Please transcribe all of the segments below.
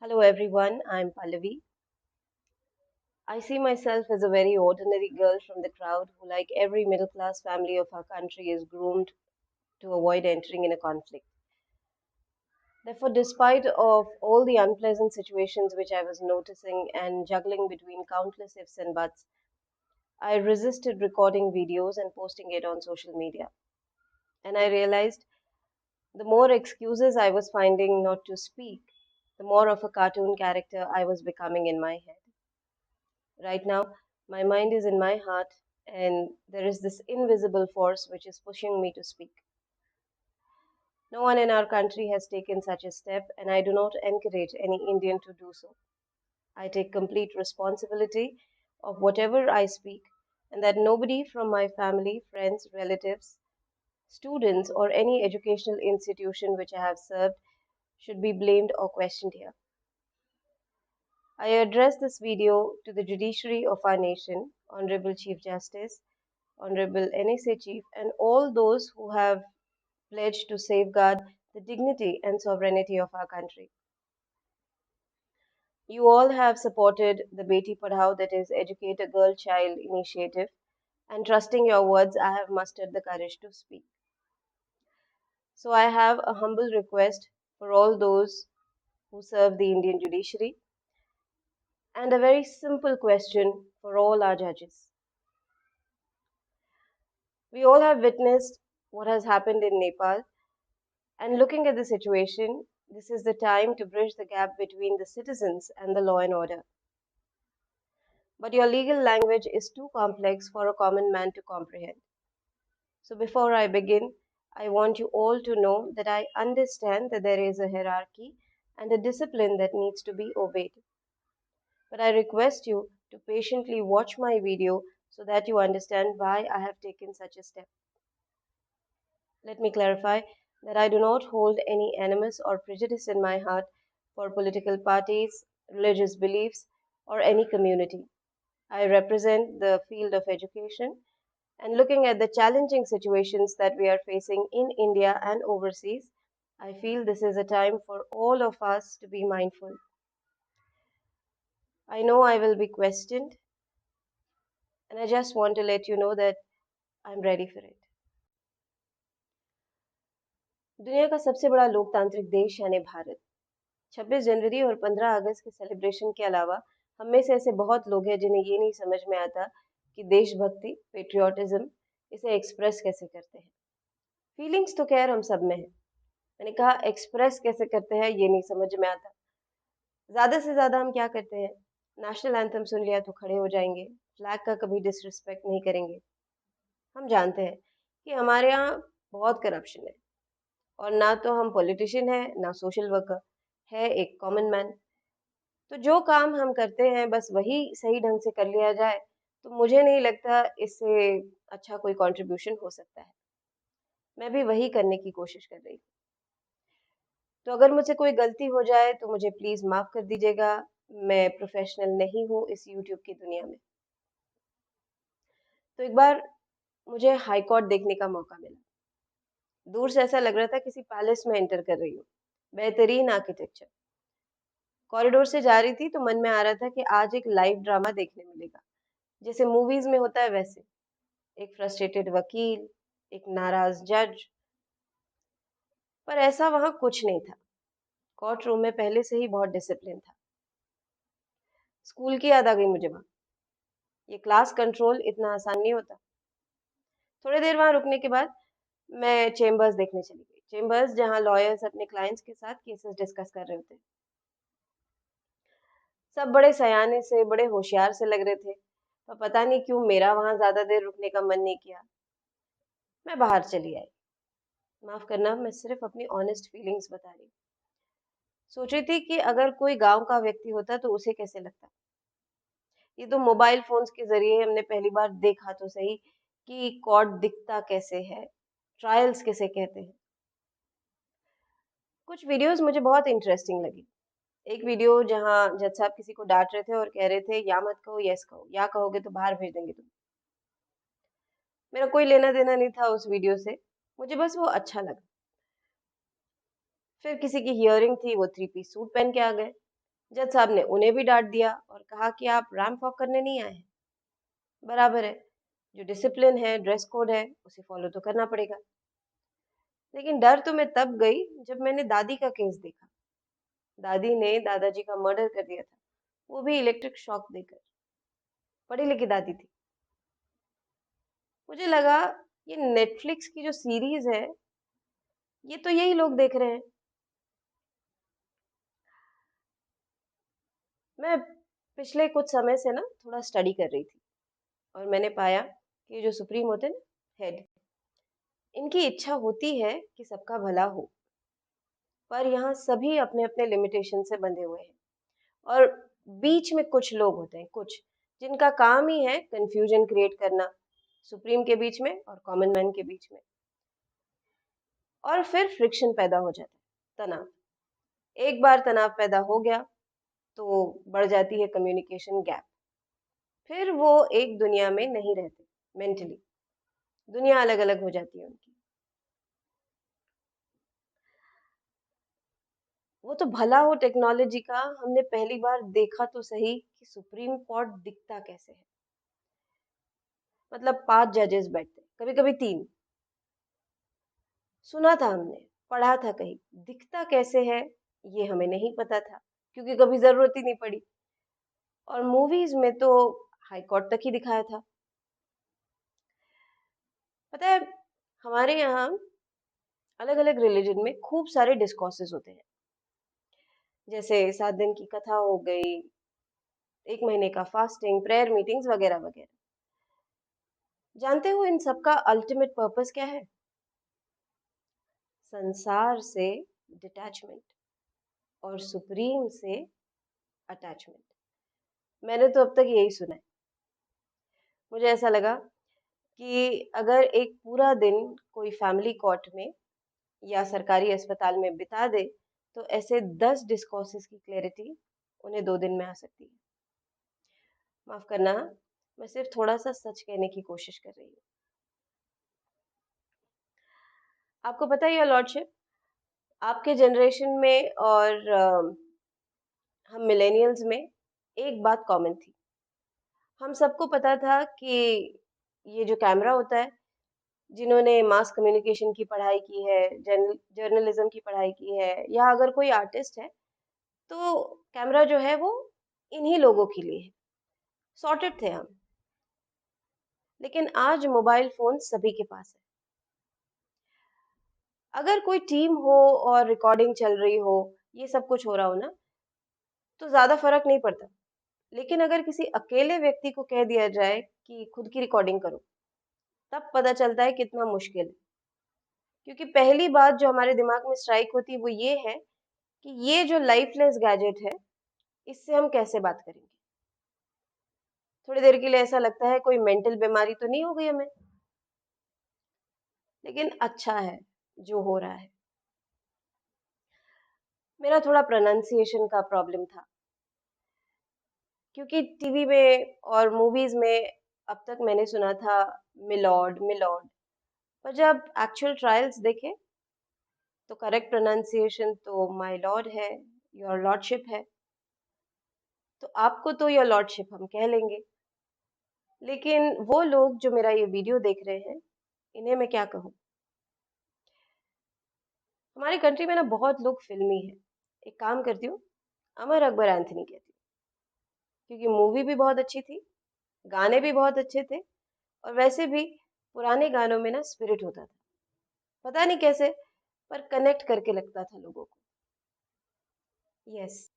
Hello everyone, I'm Pallavi. I see myself as a very ordinary girl from the crowd who, like every middle class family of our country, is groomed to avoid entering in a conflict. Therefore, despite of all the unpleasant situations which I was noticing and juggling between countless ifs and buts, I resisted recording videos and posting it on social media. And I realized the more excuses I was finding not to speak, the more of a cartoon character I was becoming in my head. Right now, my mind is in my heart, and there is this invisible force which is pushing me to speak. No one in our country has taken such a step, and I do not encourage any Indian to do so. I take complete responsibility of whatever I speak, and that nobody from my family, friends, relatives, students, or any educational institution which I have served should be blamed or questioned here. I address this video to the judiciary of our nation, Honorable Chief Justice, Honorable NSA Chief, and all those who have pledged to safeguard the dignity and sovereignty of our country. You all have supported the Beti Padhao, that is, Educate a Girl Child initiative, and trusting your words, I have mustered the courage to speak. So I have a humble request for all those who serve the Indian judiciary and a very simple question for all our judges. We all have witnessed what has happened in Nepal. And looking at the situation, this is the time to bridge the gap between the citizens and the law and order. But your legal language is too complex for a common man to comprehend. So before I begin, I want you all to know that I understand that there is a hierarchy and a discipline that needs to be obeyed. But I request you to patiently watch my video so that you understand why I have taken such a step. Let me clarify that I do not hold any animus or prejudice in my heart for political parties, religious beliefs, or any community. I represent the field of education, and looking at the challenging situations that we are facing in India and overseas, I feel this is a time for all of us to be mindful. I know I will be questioned, and I just want to let you know that I'm ready for it. दुनिया का सबसे बड़ा लोकतांत्रिक देश यानी भारत 26 जनवरी और 15 अगस्त के celebration के अलावा हम में से ऐसे बहुत लोग हैं जिन्हें ये नहीं समझ में आता कि देशभक्ति पेट्रियोटिज्म इसे एक्सप्रेस कैसे करते हैं। फीलिंग्स तो खैर हम सब में है। मैंने कहा एक्सप्रेस कैसे करते हैं ये नहीं समझ में आता। ज्यादा से ज्यादा हम क्या करते हैं, नेशनल एंथम सुन लिया तो खड़े हो जाएंगे, फ्लैग का कभी डिसरिस्पेक्ट नहीं करेंगे। हम जानते हैं कि हमारे यहाँ बहुत करप्शन है, और ना तो हम पॉलिटिशियन है ना सोशल वर्कर, है एक कॉमन मैन। तो जो काम हम करते हैं बस वही सही ढंग से कर लिया जाए, तो मुझे नहीं लगता इससे अच्छा कोई कंट्रीब्यूशन हो सकता है। मैं भी वही करने की कोशिश कर रही हूँ। तो अगर मुझसे कोई गलती हो जाए तो मुझे प्लीज माफ कर दीजिएगा। मैं प्रोफेशनल नहीं हूँ इस यूट्यूब की दुनिया में। तो एक बार मुझे हाई कोर्ट देखने का मौका मिला। दूर से ऐसा लग रहा था किसी पैलेस में एंटर कर रही हूँ। बेहतरीन आर्किटेक्चर। कॉरिडोर से जा रही थी तो मन में आ रहा था कि आज एक लाइव ड्रामा देखने मिलेगा, जैसे मूवीज में होता है वैसे। एक फ्रस्ट्रेटेड वकील, एक नाराज जज। पर ऐसा वहां कुछ नहीं था। कोर्ट रूम में पहले से ही बहुत डिसिप्लिन था। स्कूल की याद आ गई मुझे वहां। ये क्लास कंट्रोल इतना आसान नहीं होता। थोड़ी देर वहां रुकने के बाद मैं चेम्बर्स देखने चली गई। चेम्बर्स जहां लॉयर्स अपने क्लाइंट्स के साथ केसेस डिस्कस कर रहे होते। सब बड़े सयाने से, बड़े होशियार से लग रहे थे, पर पता नहीं क्यों मेरा वहां ज्यादा देर रुकने का मन नहीं किया। मैं बाहर चली आई। माफ करना, मैं सिर्फ अपनी ऑनेस्ट फीलिंग्स बता रही। सोच रही थी कि अगर कोई गांव का व्यक्ति होता तो उसे कैसे लगता। ये तो मोबाइल फोन्स के जरिए हमने पहली बार देखा तो सही कि कोर्ट दिखता कैसे है, ट्रायल्स किसे कहते हैं। कुछ वीडियोस मुझे बहुत इंटरेस्टिंग लगी। एक वीडियो जहां जज साहब किसी को डांट रहे थे और कह रहे थे या मत कहो यस कहो, या कहोगे तो बाहर भेज देंगे तुम। मेरा कोई लेना देना नहीं था उस वीडियो से, मुझे बस वो अच्छा लगा। फिर किसी की हियरिंग थी, वो थ्री पीस सूट पहन के आ गए। जज साहब ने उन्हें भी डांट दिया और कहा कि आप रैंप वॉक करने नहीं आए हैं। बराबर है, जो डिसिप्लिन है, ड्रेस कोड है, उसे फॉलो तो करना पड़ेगा। लेकिन डर तो मैं तब गई जब मैंने दादी का केस देखा। दादी ने दादाजी का मर्डर कर दिया था, वो भी इलेक्ट्रिक शॉक देकर। पढ़ी लिखी दादी थी। मुझे लगा ये नेटफ्लिक्स की जो सीरीज है, ये तो यही लोग देख रहे हैं। मैं पिछले कुछ समय से ना थोड़ा स्टडी कर रही थी और मैंने पाया कि ये जो सुप्रीम होते हैं ना, हेड, इनकी इच्छा होती है कि सबका भला हो, पर यहाँ सभी अपने अपने लिमिटेशन से बंधे हुए हैं। और बीच में कुछ लोग होते हैं, कुछ जिनका काम ही है कंफ्यूजन क्रिएट करना, सुप्रीम के बीच में और कॉमन मैन के बीच में। और फिर फ्रिक्शन पैदा हो जाता है, तनाव। एक बार तनाव पैदा हो गया तो बढ़ जाती है कम्युनिकेशन गैप। फिर वो एक दुनिया में नहीं रहते मेंटली, दुनिया अलग अलग हो जाती है उनकी। वो तो भला हो टेक्नोलॉजी का, हमने पहली बार देखा तो सही कि सुप्रीम कोर्ट दिखता कैसे है। मतलब 5 जजेस बैठते, कभी कभी 3। सुना था हमने, पढ़ा था कहीं, दिखता कैसे है ये हमें नहीं पता था, क्योंकि कभी जरूरत ही नहीं पड़ी। और मूवीज में तो हाई कोर्ट तक ही दिखाया था। पता है, हमारे यहाँ अलग अलग रिलीजन में खूब सारे डिस्कोर्सेज होते हैं, जैसे 7 दिन की कथा हो गई, 1 महीने का फास्टिंग, प्रेयर मीटिंग्स वगैरह वगैरह। जानते हो इन सबका अल्टीमेट पर्पस क्या है? संसार से डिटैचमेंट और सुप्रीम से अटैचमेंट। मैंने तो अब तक यही सुना है। मुझे ऐसा लगा कि अगर एक पूरा दिन कोई फैमिली कोर्ट में या सरकारी अस्पताल में बिता दे, तो ऐसे 10 डिस्कोर्सेज की क्लैरिटी उन्हें 2 दिन में आ सकती है। माफ करना, मैं सिर्फ थोड़ा सा सच कहने की कोशिश कर रही हूँ। आपको पता है, योर लॉर्डशिप, आपके जनरेशन में और हम मिलेनियल्स में एक बात कॉमन थी। हम सबको पता था कि ये जो कैमरा होता है, जिन्होंने मास कम्युनिकेशन की पढ़ाई की है, जर्नलिज्म की पढ़ाई की है, या अगर कोई आर्टिस्ट है, तो कैमरा जो है वो इन्हीं लोगों के लिए है। सॉर्टेड थे हम। लेकिन आज मोबाइल फोन सभी के पास है। अगर कोई टीम हो और रिकॉर्डिंग चल रही हो, ये सब कुछ हो रहा हो ना, तो ज्यादा फर्क नहीं पड़ता। लेकिन अगर किसी अकेले व्यक्ति को कह दिया जाए कि खुद की रिकॉर्डिंग करो, तब पता चलता है कितना मुश्किल है। क्योंकि पहली बात जो हमारे दिमाग में स्ट्राइक होती है वो ये है कि ये जो लाइफलेस गैजेट है, इससे हम कैसे बात करेंगे। थोड़ी देर के लिए ऐसा लगता है कोई मेंटल बीमारी तो नहीं हो गई हमें। लेकिन अच्छा है जो हो रहा है। मेरा थोड़ा प्रोनाउंसिएशन का प्रॉब्लम था, क्योंकि टीवी में और मूवीज में अब तक मैंने सुना था मिलॉर्ड मिलॉर्ड, पर जब एक्चुअल ट्रायल्स देखे तो करेक्ट प्रोनाउंसिएशन तो माय लॉर्ड है, योर लॉर्डशिप है। तो आपको तो योर लॉर्डशिप हम कह लेंगे, लेकिन वो लोग जो मेरा ये वीडियो देख रहे हैं, इन्हें मैं क्या कहूँ। हमारी कंट्री में ना बहुत लोग फिल्मी हैं। एक काम करती हूँ, अमर अकबर एंथनी कहती हूँ, क्योंकि मूवी भी बहुत अच्छी थी, गाने भी बहुत अच्छे थे, और वैसे भी पुराने गानों में ना स्पिरिट होता था। पता नहीं कैसे, पर कनेक्ट करके लगता था लोगों को। यस,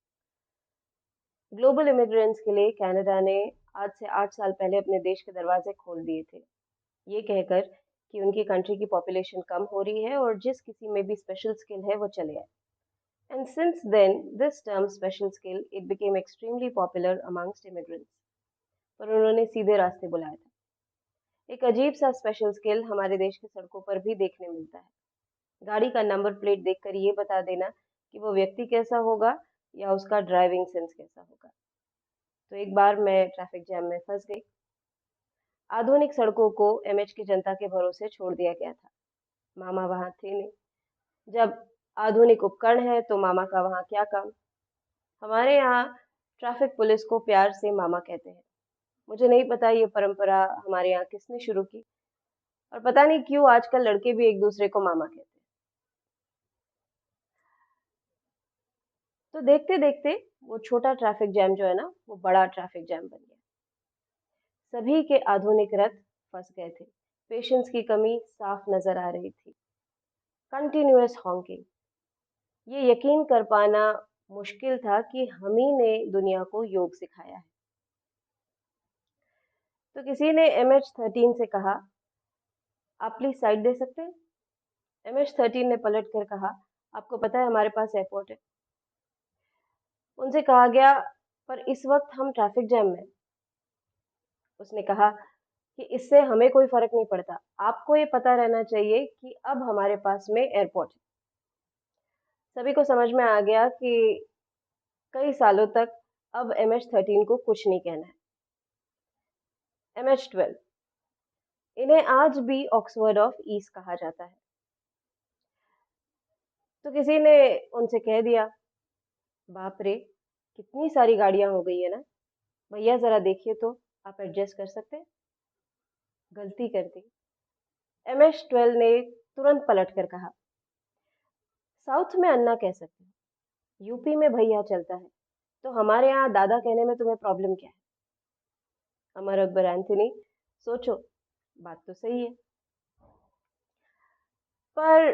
ग्लोबल इमिग्रेंट्स के लिए कनाडा ने आज से 8 साल पहले अपने देश के दरवाजे खोल दिए थे, ये कहकर कि उनकी कंट्री की पॉपुलेशन कम हो रही है और जिस किसी में भी स्पेशल स्किल है वो चले आए। And since then, this term special skill, it became extremely popular amongst immigrants. पर उन्होंने सीधे रास्ते बुलाया था। एक अजीब सा स्पेशल स्किल हमारे देश की सड़कों पर भी देखने मिलता है। गाड़ी का नंबर प्लेट देखकर ये बता देना कि वो व्यक्ति कैसा होगा या उसका ड्राइविंग सेंस कैसा होगा। तो एक बार मैं ट्रैफिक जैम में फंस गई। आधुनिक सड़कों को एमएच की जनता के भरोसे छोड़ दिया गया था। मामा वहां थे नहीं। जब आधुनिक उपकरण है तो मामा का वहां क्या काम। हमारे यहाँ ट्रैफिक पुलिस को प्यार से मामा कहते हैं। मुझे नहीं पता ये परंपरा हमारे यहाँ किसने शुरू की, और पता नहीं क्यों आजकल लड़के भी एक दूसरे को मामा कहते हैं। तो देखते देखते वो छोटा ट्रैफिक जैम जो है ना, वो बड़ा ट्रैफिक जैम बन गया। सभी के आधुनिक रथ फंस गए थे। पेशेंस की कमी साफ नजर आ रही थी। कंटिन्यूअस हॉकिंग, ये यकीन कर पाना मुश्किल था कि हम ही ने दुनिया को योग सिखाया है। तो किसी ने MH13 से कहा, आप प्लीज साइड दे सकते हैं? MH13 ने पलट कर कहा, आपको पता है हमारे पास एयरपोर्ट है। उनसे कहा गया, पर इस वक्त हम ट्रैफिक जैम में। उसने कहा कि इससे हमें कोई फर्क नहीं पड़ता। आपको ये पता रहना चाहिए कि अब हमारे पास में एयरपोर्ट है। सभी को समझ में आ गया कि कई सालों तक अब MH13 को कुछ नहीं कहना है। MH12, इन्हें आज भी ऑक्सफोर्ड ऑफ ईस्ट कहा जाता है। तो किसी ने उनसे कह दिया, बाप रे, कितनी सारी गाड़ियां हो गई है ना, भैया जरा देखिए तो, आप एडजस्ट कर सकते हैं? गलती कर दी। MH12 ने तुरंत पलट कर कहा, साउथ में अन्ना कह सकते हैं, यूपी में भैया चलता है, तो हमारे यहाँ दादा कहने में तुम्हें प्रॉब्लम क्या है? अमर अकबर एंथनी, सोचो, बात तो सही है। पर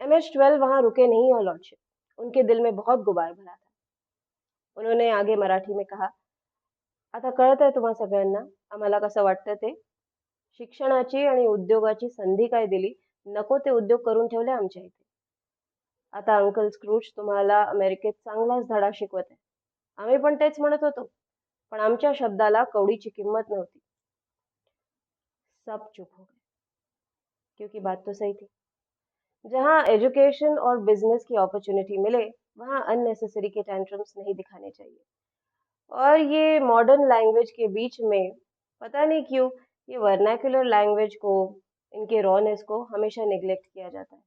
MH12 वहां रुके नहीं और लॉर्डशिप, उनके दिल में बहुत गुबार भरा था। उन्होंने आगे मराठी में कहा, आता कळत आहे तुम्हा सगळ्यांना आम्हाला कसं वाटतं ते? शिक्षणाची आणि उद्योगाची संधी काय दिली, नको ते उद्योग करून ठेवले आमच्या इथे. आता अंकल स्क्रूज तुम्हाला अमेरिकेत चांगलाच धडा शिकवत आहे. आम्ही पण तेच म्हणत होतो, पण आमच्या शब्दाला कवडीची किंमत नव्हती. सब चुप हो गए, क्योंकि बात तो सही थी। जहाँ एजुकेशन और बिजनेस की अपॉर्चुनिटी मिले, वहाँ अननेसेसरी के टेंट्रम्स नहीं दिखाने चाहिए। और ये मॉडर्न लैंग्वेज के बीच में पता नहीं क्यों ये वर्नाक्युलर लैंग्वेज को, इनके रॉनेस को हमेशा निग्लेक्ट किया जाता है।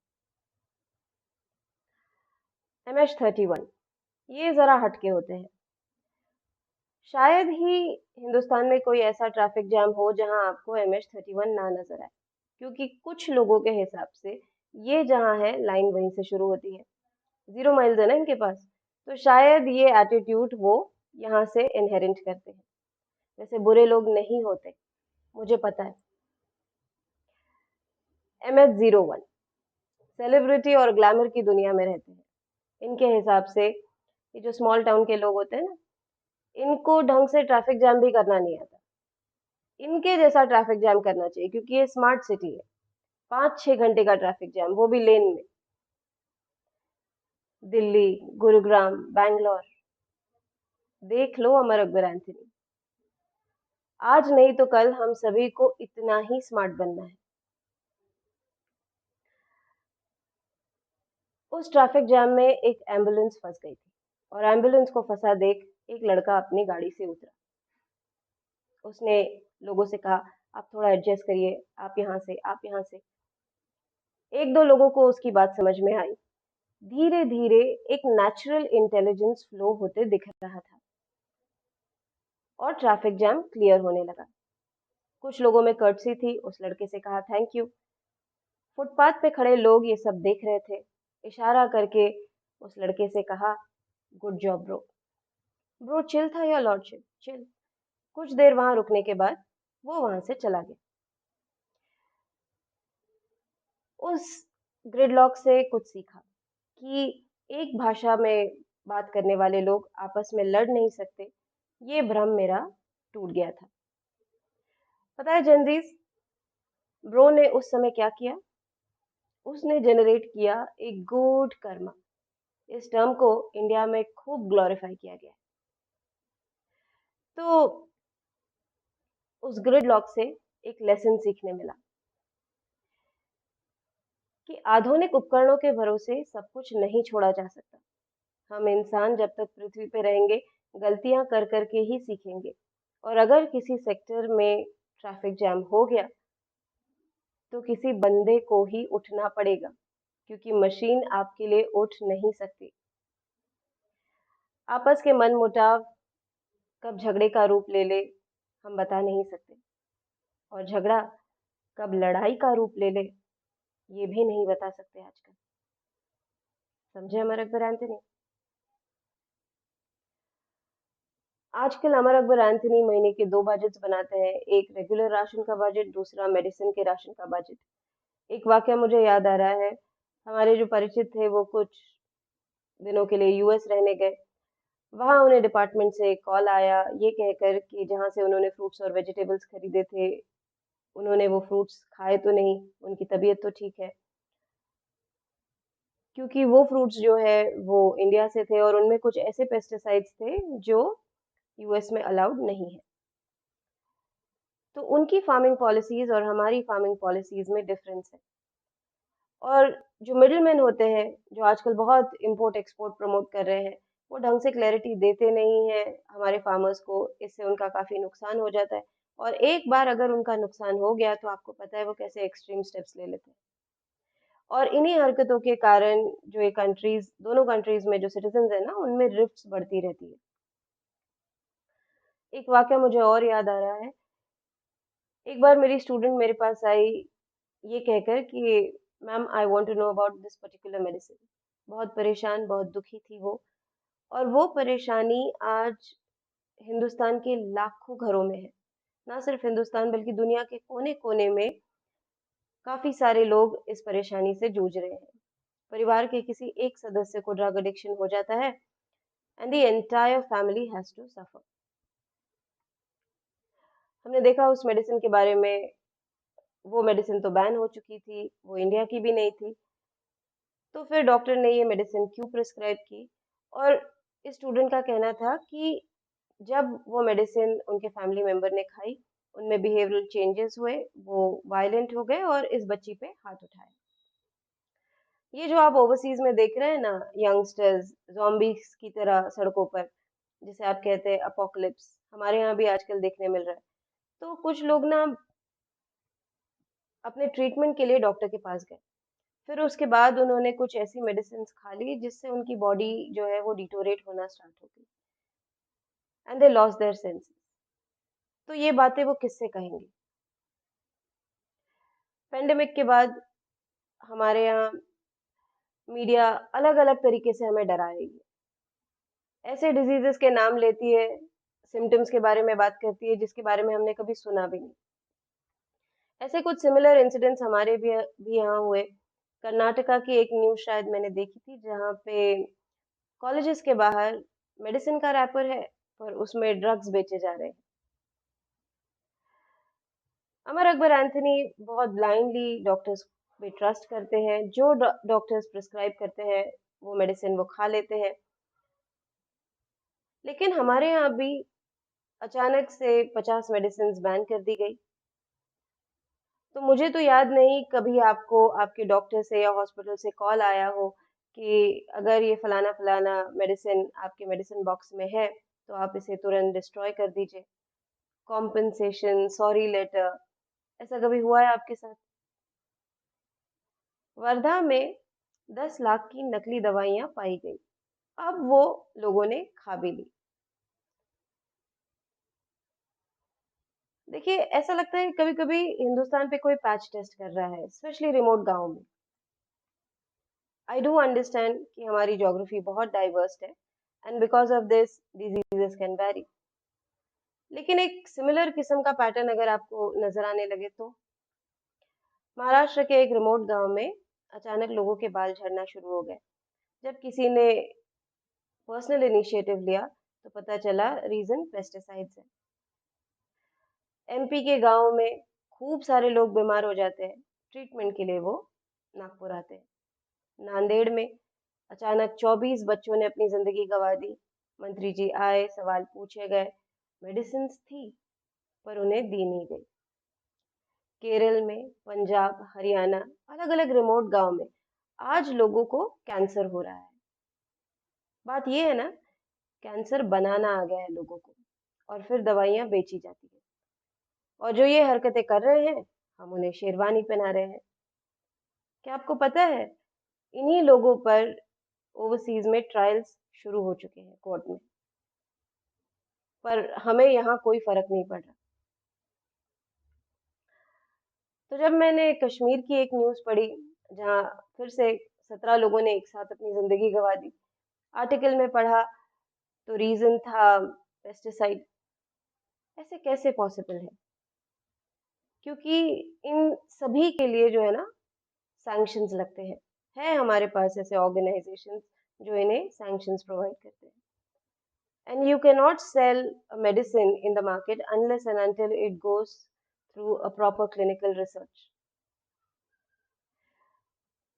MH31, ये जरा हटके होते हैं। शायद ही हिंदुस्तान में कोई ऐसा ट्रैफिक जैम हो जहां आपको MH31 ना नजर आए, क्योंकि कुछ लोगों के हिसाब से ये जहां है लाइन वहीं से शुरू होती है। 0 माइल्स है ना इनके पास, तो शायद ये एटीट्यूड वो यहाँ से इनहेरिट करते हैं। वैसे बुरे लोग नहीं होते, मुझे पता है। MH01, सेलिब्रिटी और ग्लैमर की दुनिया में रहते हैं। इनके हिसाब से ये जो स्मॉल टाउन के लोग होते हैं ना, इनको ढंग से ट्रैफिक जैम भी करना नहीं आता। इनके जैसा ट्रैफिक जैम करना चाहिए, क्योंकि ये स्मार्ट सिटी है। 5-6 घंटे का ट्रैफिक जैम, वो भी लेन में। दिल्ली, गुरुग्राम, बैंगलोर, देख लो अमर अकबर एंथनी। आज नहीं तो कल हम सभी को इतना ही स्मार्ट बनना है। उस ट्रैफिक जैम में एक एम्बुलेंस फंस गई थी, और एम्बुलेंस को फंसा देख एक लड़का अपनी गाड़ी से उतरा। उसने लोगों से कहा, आप थोड़ा एडजस्ट करिए, आप यहाँ से, आप यहाँ से। एक दो लोगों को उसकी बात समझ में आई। धीरे धीरे एक नेचुरल इंटेलिजेंस फ्लो होते दिख रहा था, और ट्रैफिक जैम क्लियर होने लगा। कुछ लोगों में कर्टसी थी, उस लड़के से कहा थैंक यू। फुटपाथ पे खड़े लोग ये सब देख रहे थे। इशारा करके उस लड़के से कहा, good job bro. Bro chill था या लॉर्डशिप? चिल। कुछ देर वहां रुकने के बाद वो वहां से चला गया। उस ग्रिडलॉक से कुछ सीखा कि एक भाषा में बात करने वाले लोग आपस में लड़ नहीं सकते। ये भ्रम मेरा टूट गया था। पता है जनजीज, ब्रो ने उस समय क्या किया? उसने जनरेट किया एक गुड कर्मा। इस टर्म को इंडिया में खूब ग्लोरीफाई किया गया है। तो उस ग्रिड लॉक से एक लेसन सीखने मिला कि आधुनिक उपकरणों के भरोसे सब कुछ नहीं छोड़ा जा सकता। हम इंसान जब तक पृथ्वी पे रहेंगे, गलतियां कर करके ही सीखेंगे। और अगर किसी सेक्टर में ट्रैफिक जैम हो गया, तो किसी बंदे को ही उठना पड़ेगा, क्योंकि मशीन आपके लिए उठ नहीं सकती। आपस के मनमुटाव कब झगड़े का रूप ले ले, हम बता नहीं सकते, और झगड़ा कब लड़ाई का रूप ले ले, ये भी नहीं बता सकते आजकल। समझे अमर अकबर एंथोनी? आजकल अमर अकबर एंथोनी महीने के 2 बजट्स बनाते हैं, एक रेगुलर राशन का बजट, दूसरा मेडिसिन के राशन का बजट। एक वाकया मुझे याद आ रहा है, हमारे जो परिचित थे वो कुछ दिनों के लिए यूएस रहने गए। वहाँ उन्हें डिपार्टमेंट से एक कॉल आया ये कहकर कि जहाँ से उन्होंने फ्रूट्स और वेजिटेबल्स खरीदे थे, उन्होंने वो फ्रूट्स खाए तो नहीं, उनकी तबीयत तो ठीक है। क्योंकि वो फ्रूट्स जो है वो इंडिया से थे और उनमें कुछ ऐसे पेस्टिसाइड्स थे जो यूएस में अलाउड नहीं है। तो उनकी फार्मिंग पॉलिसीज और हमारी फार्मिंग पॉलिसीज में डिफरेंस है। और जो मिडलमैन होते हैं, जो आजकल बहुत इंपोर्ट एक्सपोर्ट प्रमोट कर रहे हैं, वो ढंग से क्लैरिटी देते नहीं हैं हमारे फार्मर्स को, इससे उनका काफ़ी नुकसान हो जाता है। और एक बार अगर उनका नुकसान हो गया तो आपको पता है वो कैसे एक्सट्रीम स्टेप्स ले लेते हैं। और इन्हीं हरकतों के कारण जो ये कंट्रीज़ दोनों कंट्रीज़ में जो सिटिज़न्स हैं ना, उनमें रिफ्ट्स बढ़ती रहती है। एक वाक़या मुझे और याद आ रहा है, एक बार मेरी स्टूडेंट मेरे पास आई ये कहकर कि ma'am I want to know about this particular medicine. बहुत परेशान, बहुत दुखी थी वो, और वो परेशानी आज हिंदुस्तान के लाखों घरों में है। ना सिर्फ हिंदुस्तान बल्कि दुनिया के कोने-कोने में काफ़ी सारे लोग इस परेशानी से जूझ रहे हैं। परिवार के किसी एक सदस्य को ड्रग एडिक्शन हो जाता है and the entire family has to suffer. हमने देखा उस मेडिसिन के बारे में, वो मेडिसिन तो बैन हो चुकी थी, वो इंडिया की भी नहीं थी। तो फिर डॉक्टर ने ये मेडिसिन क्यों प्रिस्क्राइब की? और इस स्टूडेंट का कहना था कि जब वो मेडिसिन उनके फैमिली मेंबर ने खाई, उनमें बिहेवियरल चेंजेस हुए, वो वायलेंट हो गए और इस बच्ची पे हाथ उठाया। ये जो आप ओवरसीज में देख रहे हैं ना, यंगस्टर्स ज़ॉम्बीज़ की तरह सड़कों पर, जिसे आप कहते हैं अपोकलिप्स, हमारे यहाँ भी आजकल देखने मिल रहा है। तो कुछ लोग ना अपने ट्रीटमेंट के लिए डॉक्टर के पास गए। फिर उसके बाद उन्होंने कुछ ऐसी मेडिसिन्स खा ली जिससे उनकी बॉडी जो है वो डिटोरेट होना स्टार्ट हो गई and they lost their senses. तो ये बातें वो किससे कहेंगे? पेंडेमिक के बाद हमारे यहाँ मीडिया अलग-अलग तरीके से हमें डरा रही है। ऐसे डिजीजेस के नाम लेती है, सिम्पटम्स के बारे में बात करती है जिसके बारे में हमने कभी सुना भी नहीं। ऐसे कुछ सिमिलर इंसिडेंट्स हमारे भी यहाँ हुए। कर्नाटका की एक न्यूज़ शायद मैंने देखी थी जहाँ पे कॉलेजेस के बाहर मेडिसिन का रैपर है पर उसमें ड्रग्स बेचे जा रहे हैं। अमर अकबर एंथोनी बहुत ब्लाइंडली डॉक्टर्स पे ट्रस्ट करते हैं। जो डॉक्टर्स प्रिस्क्राइब करते हैं वो मेडिसिन वो खा लेते हैं। लेकिन हमारे यहाँ भी अचानक से 50 मेडिसिन्स बैन कर दी गई। तो मुझे तो याद नहीं कभी आपको आपके डॉक्टर से या हॉस्पिटल से कॉल आया हो कि अगर ये फलाना-फलाना मेडिसिन आपके मेडिसिन बॉक्स में है, तो आप इसे तुरंत डिस्ट्रॉय कर दीजिए। कॉम्पेंसेशन, सॉरी लेटर, ऐसा कभी हुआ है आपके साथ? वर्धा में 10 लाख की नकली दवाइयाँ पाई गई। अब वो लोगों ने खा भी ली। देखिए, ऐसा लगता है कभी-कभी हिंदुस्तान पे कोई पैच टेस्ट कर रहा है, स्पेशली रिमोट गाँव में। आई डू अंडरस्टैंड कि हमारी ज्योग्राफी बहुत डाइवर्स है and because of this diseases can vary. लेकिन एक सिमिलर किस्म का पैटर्न अगर आपको नजर आने लगे तो महाराष्ट्र के एक रिमोट गांव में अचानक लोगों के बाल झड़ना शुरू हो गए। जब किसी ने पर्सनल इनिशिएटिव लिया तो पता चला रीजन पेस्टिसाइड्स है। एमपी के गांव में खूब सारे लोग बीमार हो जाते हैं, ट्रीटमेंट के लिए वो नागपुर आते हैं। नांदेड़ में अचानक 24 बच्चों ने अपनी जिंदगी गंवा दी। मंत्री जी आए, सवाल पूछे गए, मेडिसिन थी पर उन्हें दी नहीं गई। केरल में, पंजाब, हरियाणा, अलग-अलग रिमोट गांव में आज लोगों को कैंसर हो रहा है। बात ये है ना, कैंसर बनाना आ गया है लोगों को और फिर दवाइयां बेची जाती है। और जो ये हरकतें कर रहे हैं, हम उन्हें शेरवानी पहना रहे हैं। क्या आपको पता है, इन्हीं लोगों पर ओवरसीज में ट्रायल्स शुरू हो चुके हैं कोर्ट में, पर हमें यहाँ कोई फर्क नहीं पड़ रहा। तो जब मैंने कश्मीर की एक न्यूज़ पढ़ी, जहाँ फिर से 17 लोगों ने एक साथ अपनी ज़िंदगी गँवा दी, आर्टिकल में पढ़ा तो रीज़न था पेस्टिसाइड। ऐसे कैसे पॉसिबल है? क्योंकि इन सभी के लिए जो है ना सैंक्शंस लगते हैं। है हमारे पास ऐसे ऑर्गेनाइजेशंस जो इन्हें सैंक्शंस प्रोवाइड करते हैं। And you cannot sell a medicine in the market unless and until it goes through a proper clinical research.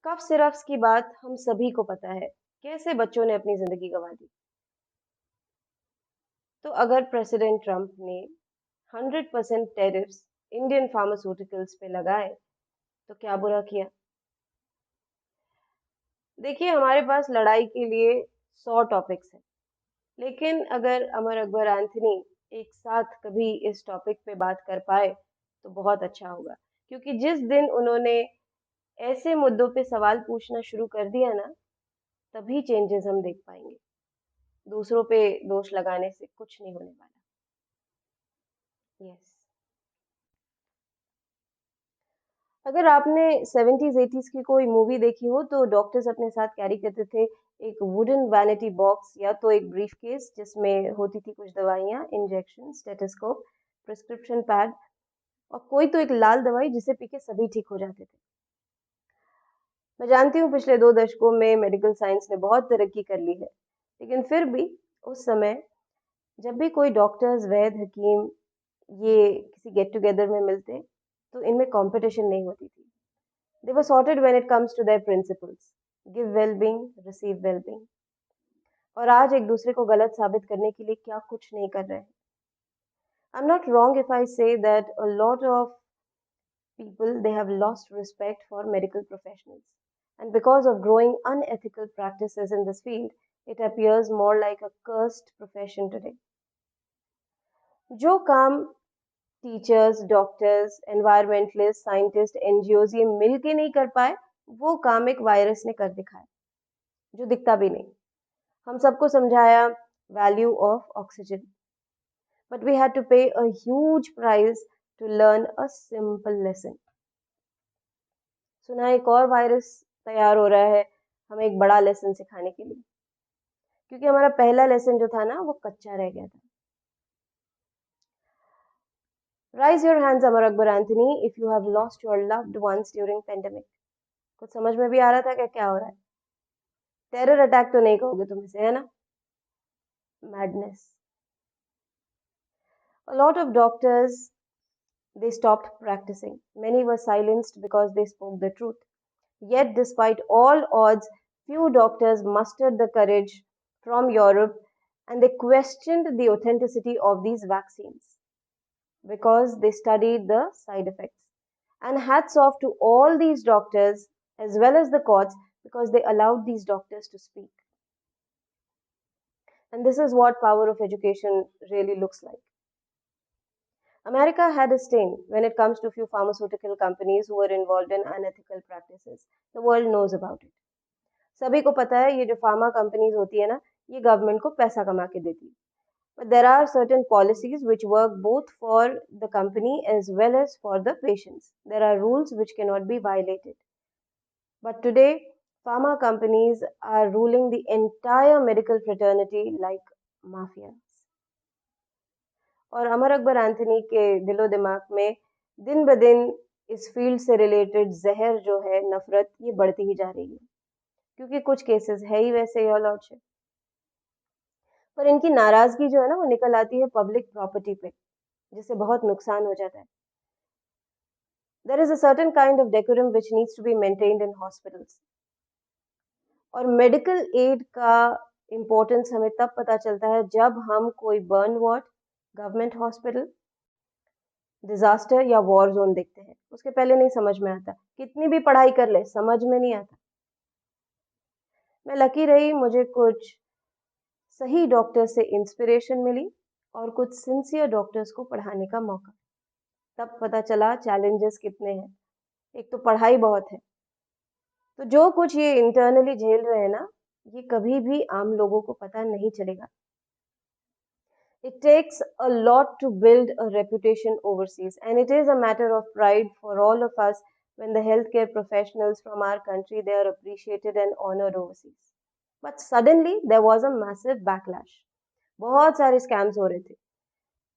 Cough syrups की बात हम सभी को पता है, कैसे बच्चों ने अपनी जिंदगी गंवा दी। तो अगर प्रेसिडेंट ट्रंप ने 100% टैरिफ्स इंडियन फार्मास्यूटिकल्स पे लगाए तो क्या बुरा किया। देखिए, हमारे पास लड़ाई के लिए 100 टॉपिक्स हैं, लेकिन अगर अमर अकबर एंथनी एक साथ कभी इस टॉपिक पे बात कर पाए तो बहुत अच्छा होगा, क्योंकि जिस दिन उन्होंने ऐसे मुद्दों पे सवाल पूछना शुरू कर दिया ना, तभी चेंजेस हम देख पाएंगे। दूसरों पे दोष लगाने से कुछ नहीं होने वाला। यस। अगर आपने 70s 80s की कोई मूवी देखी हो तो डॉक्टर्स अपने साथ कैरी करते थे एक वुडन वैनिटी बॉक्स या तो एक ब्रीफ केस जिसमें होती थी कुछ दवाइयाँ, इंजेक्शन, स्टेथोस्कोप, प्रिस्क्रिप्शन पैड और कोई तो एक लाल दवाई जिसे पी के सभी ठीक हो जाते थे। मैं जानती हूँ पिछले 2 दशकों में मेडिकल साइंस ने बहुत तरक्की कर ली है, लेकिन फिर भी उस समय जब भी कोई डॉक्टर्स, वैद्य, हकीम ये किसी गेट टुगेदर में मिलते, तो इनमें कॉम्पिटिशन नहीं होती थी। They were sorted when it comes to their principles. Give well-being, receive well-being. और आज एक दूसरे को गलत साबित करने के लिए क्या कुछ नहीं कर रहे हैं। I'm not wrong if I say that a lot of people they have lost respect for medical professionals. And because of growing unethical practices in this field, it appears more like a cursed profession today. जो काम teachers, doctors, environmentalist, scientist, NGOs ये मिल के नहीं कर पाए, वो काम एक वायरस ने कर दिखाया, जो दिखता भी नहीं। हम सबको समझाया value of oxygen, but we had to pay a huge price to learn a simple lesson. सुना है एक और वायरस तैयार हो रहा है हमें एक बड़ा लेसन सिखाने के लिए, क्योंकि हमारा पहला लेसन जो था ना वो कच्चा रह गया था। Rise your hands Amar Akbar Anthony if you have lost your loved ones during pandemic. कुछ समझ में भी आ रहा था क्या क्या हो रहा है? टेरर अटैक तो नहीं कहोगे तुम इसे, है ना? Madness. A lot of doctors they stopped practicing. Many were silenced because they spoke the truth. Yet, despite all odds, few doctors mustered the courage from Europe and they questioned the authenticity of these vaccines because they studied the side effects. And hats off to all these doctors as well as the courts because they allowed these doctors to speak. And this is what power of education really looks like. America had a stain when it comes to few pharmaceutical companies who were involved in unethical practices. The world knows about it. सभी को पता है ये जो pharma companies होती है ना, ये गवर्नमेंट को पैसा कमा के देती है. But there are certain policies which work both for the company as well as for the patients. There are rules which cannot be violated. But today, pharma companies are ruling the entire medical fraternity like mafias. और Amar Akbar Anthony के दिलो दिमाग में दिन ब दिन इस field से रिलेटेड जहर जो है, नफरत, ये बढ़ती ही जा रही है, क्योंकि कुछ केसेस है ही वैसे, योर लॉर्डशिप। पर इनकी नाराजगी जो है ना वो निकल आती है पब्लिक प्रॉपर्टी पे, जिससे बहुत नुकसान हो जाता है. There is a certain kind of decorum which needs to be maintained in hospitals. और मेडिकल एड का इम्पोर्टेंस हमें तब पता चलता है जब हम कोई burn ward, government hospital, disaster या वॉर जोन देखते हैं. उसके पहले नहीं समझ में आता, कितनी भी पढ़ाई कर ले समझ में नहीं आता. मैं लकी रही, मुझे कुछ सही डॉक्टर से इंस्पिरेशन मिली और कुछ सिंसियर डॉक्टर्स को पढ़ाने का मौका. तब पता चला चैलेंजेस कितने हैं. एक तो पढ़ाई बहुत है, तो जो कुछ ये इंटरनली झेल रहे हैं ना, ये कभी भी आम लोगों को पता नहीं चलेगा। It takes a lot to build a reputation overseas, and it is a matter of pride for all of us when the healthcare professionals from our country they are appreciated and honored overseas. But suddenly there was a massive backlash. बहुत सारे scams हो रहे थे.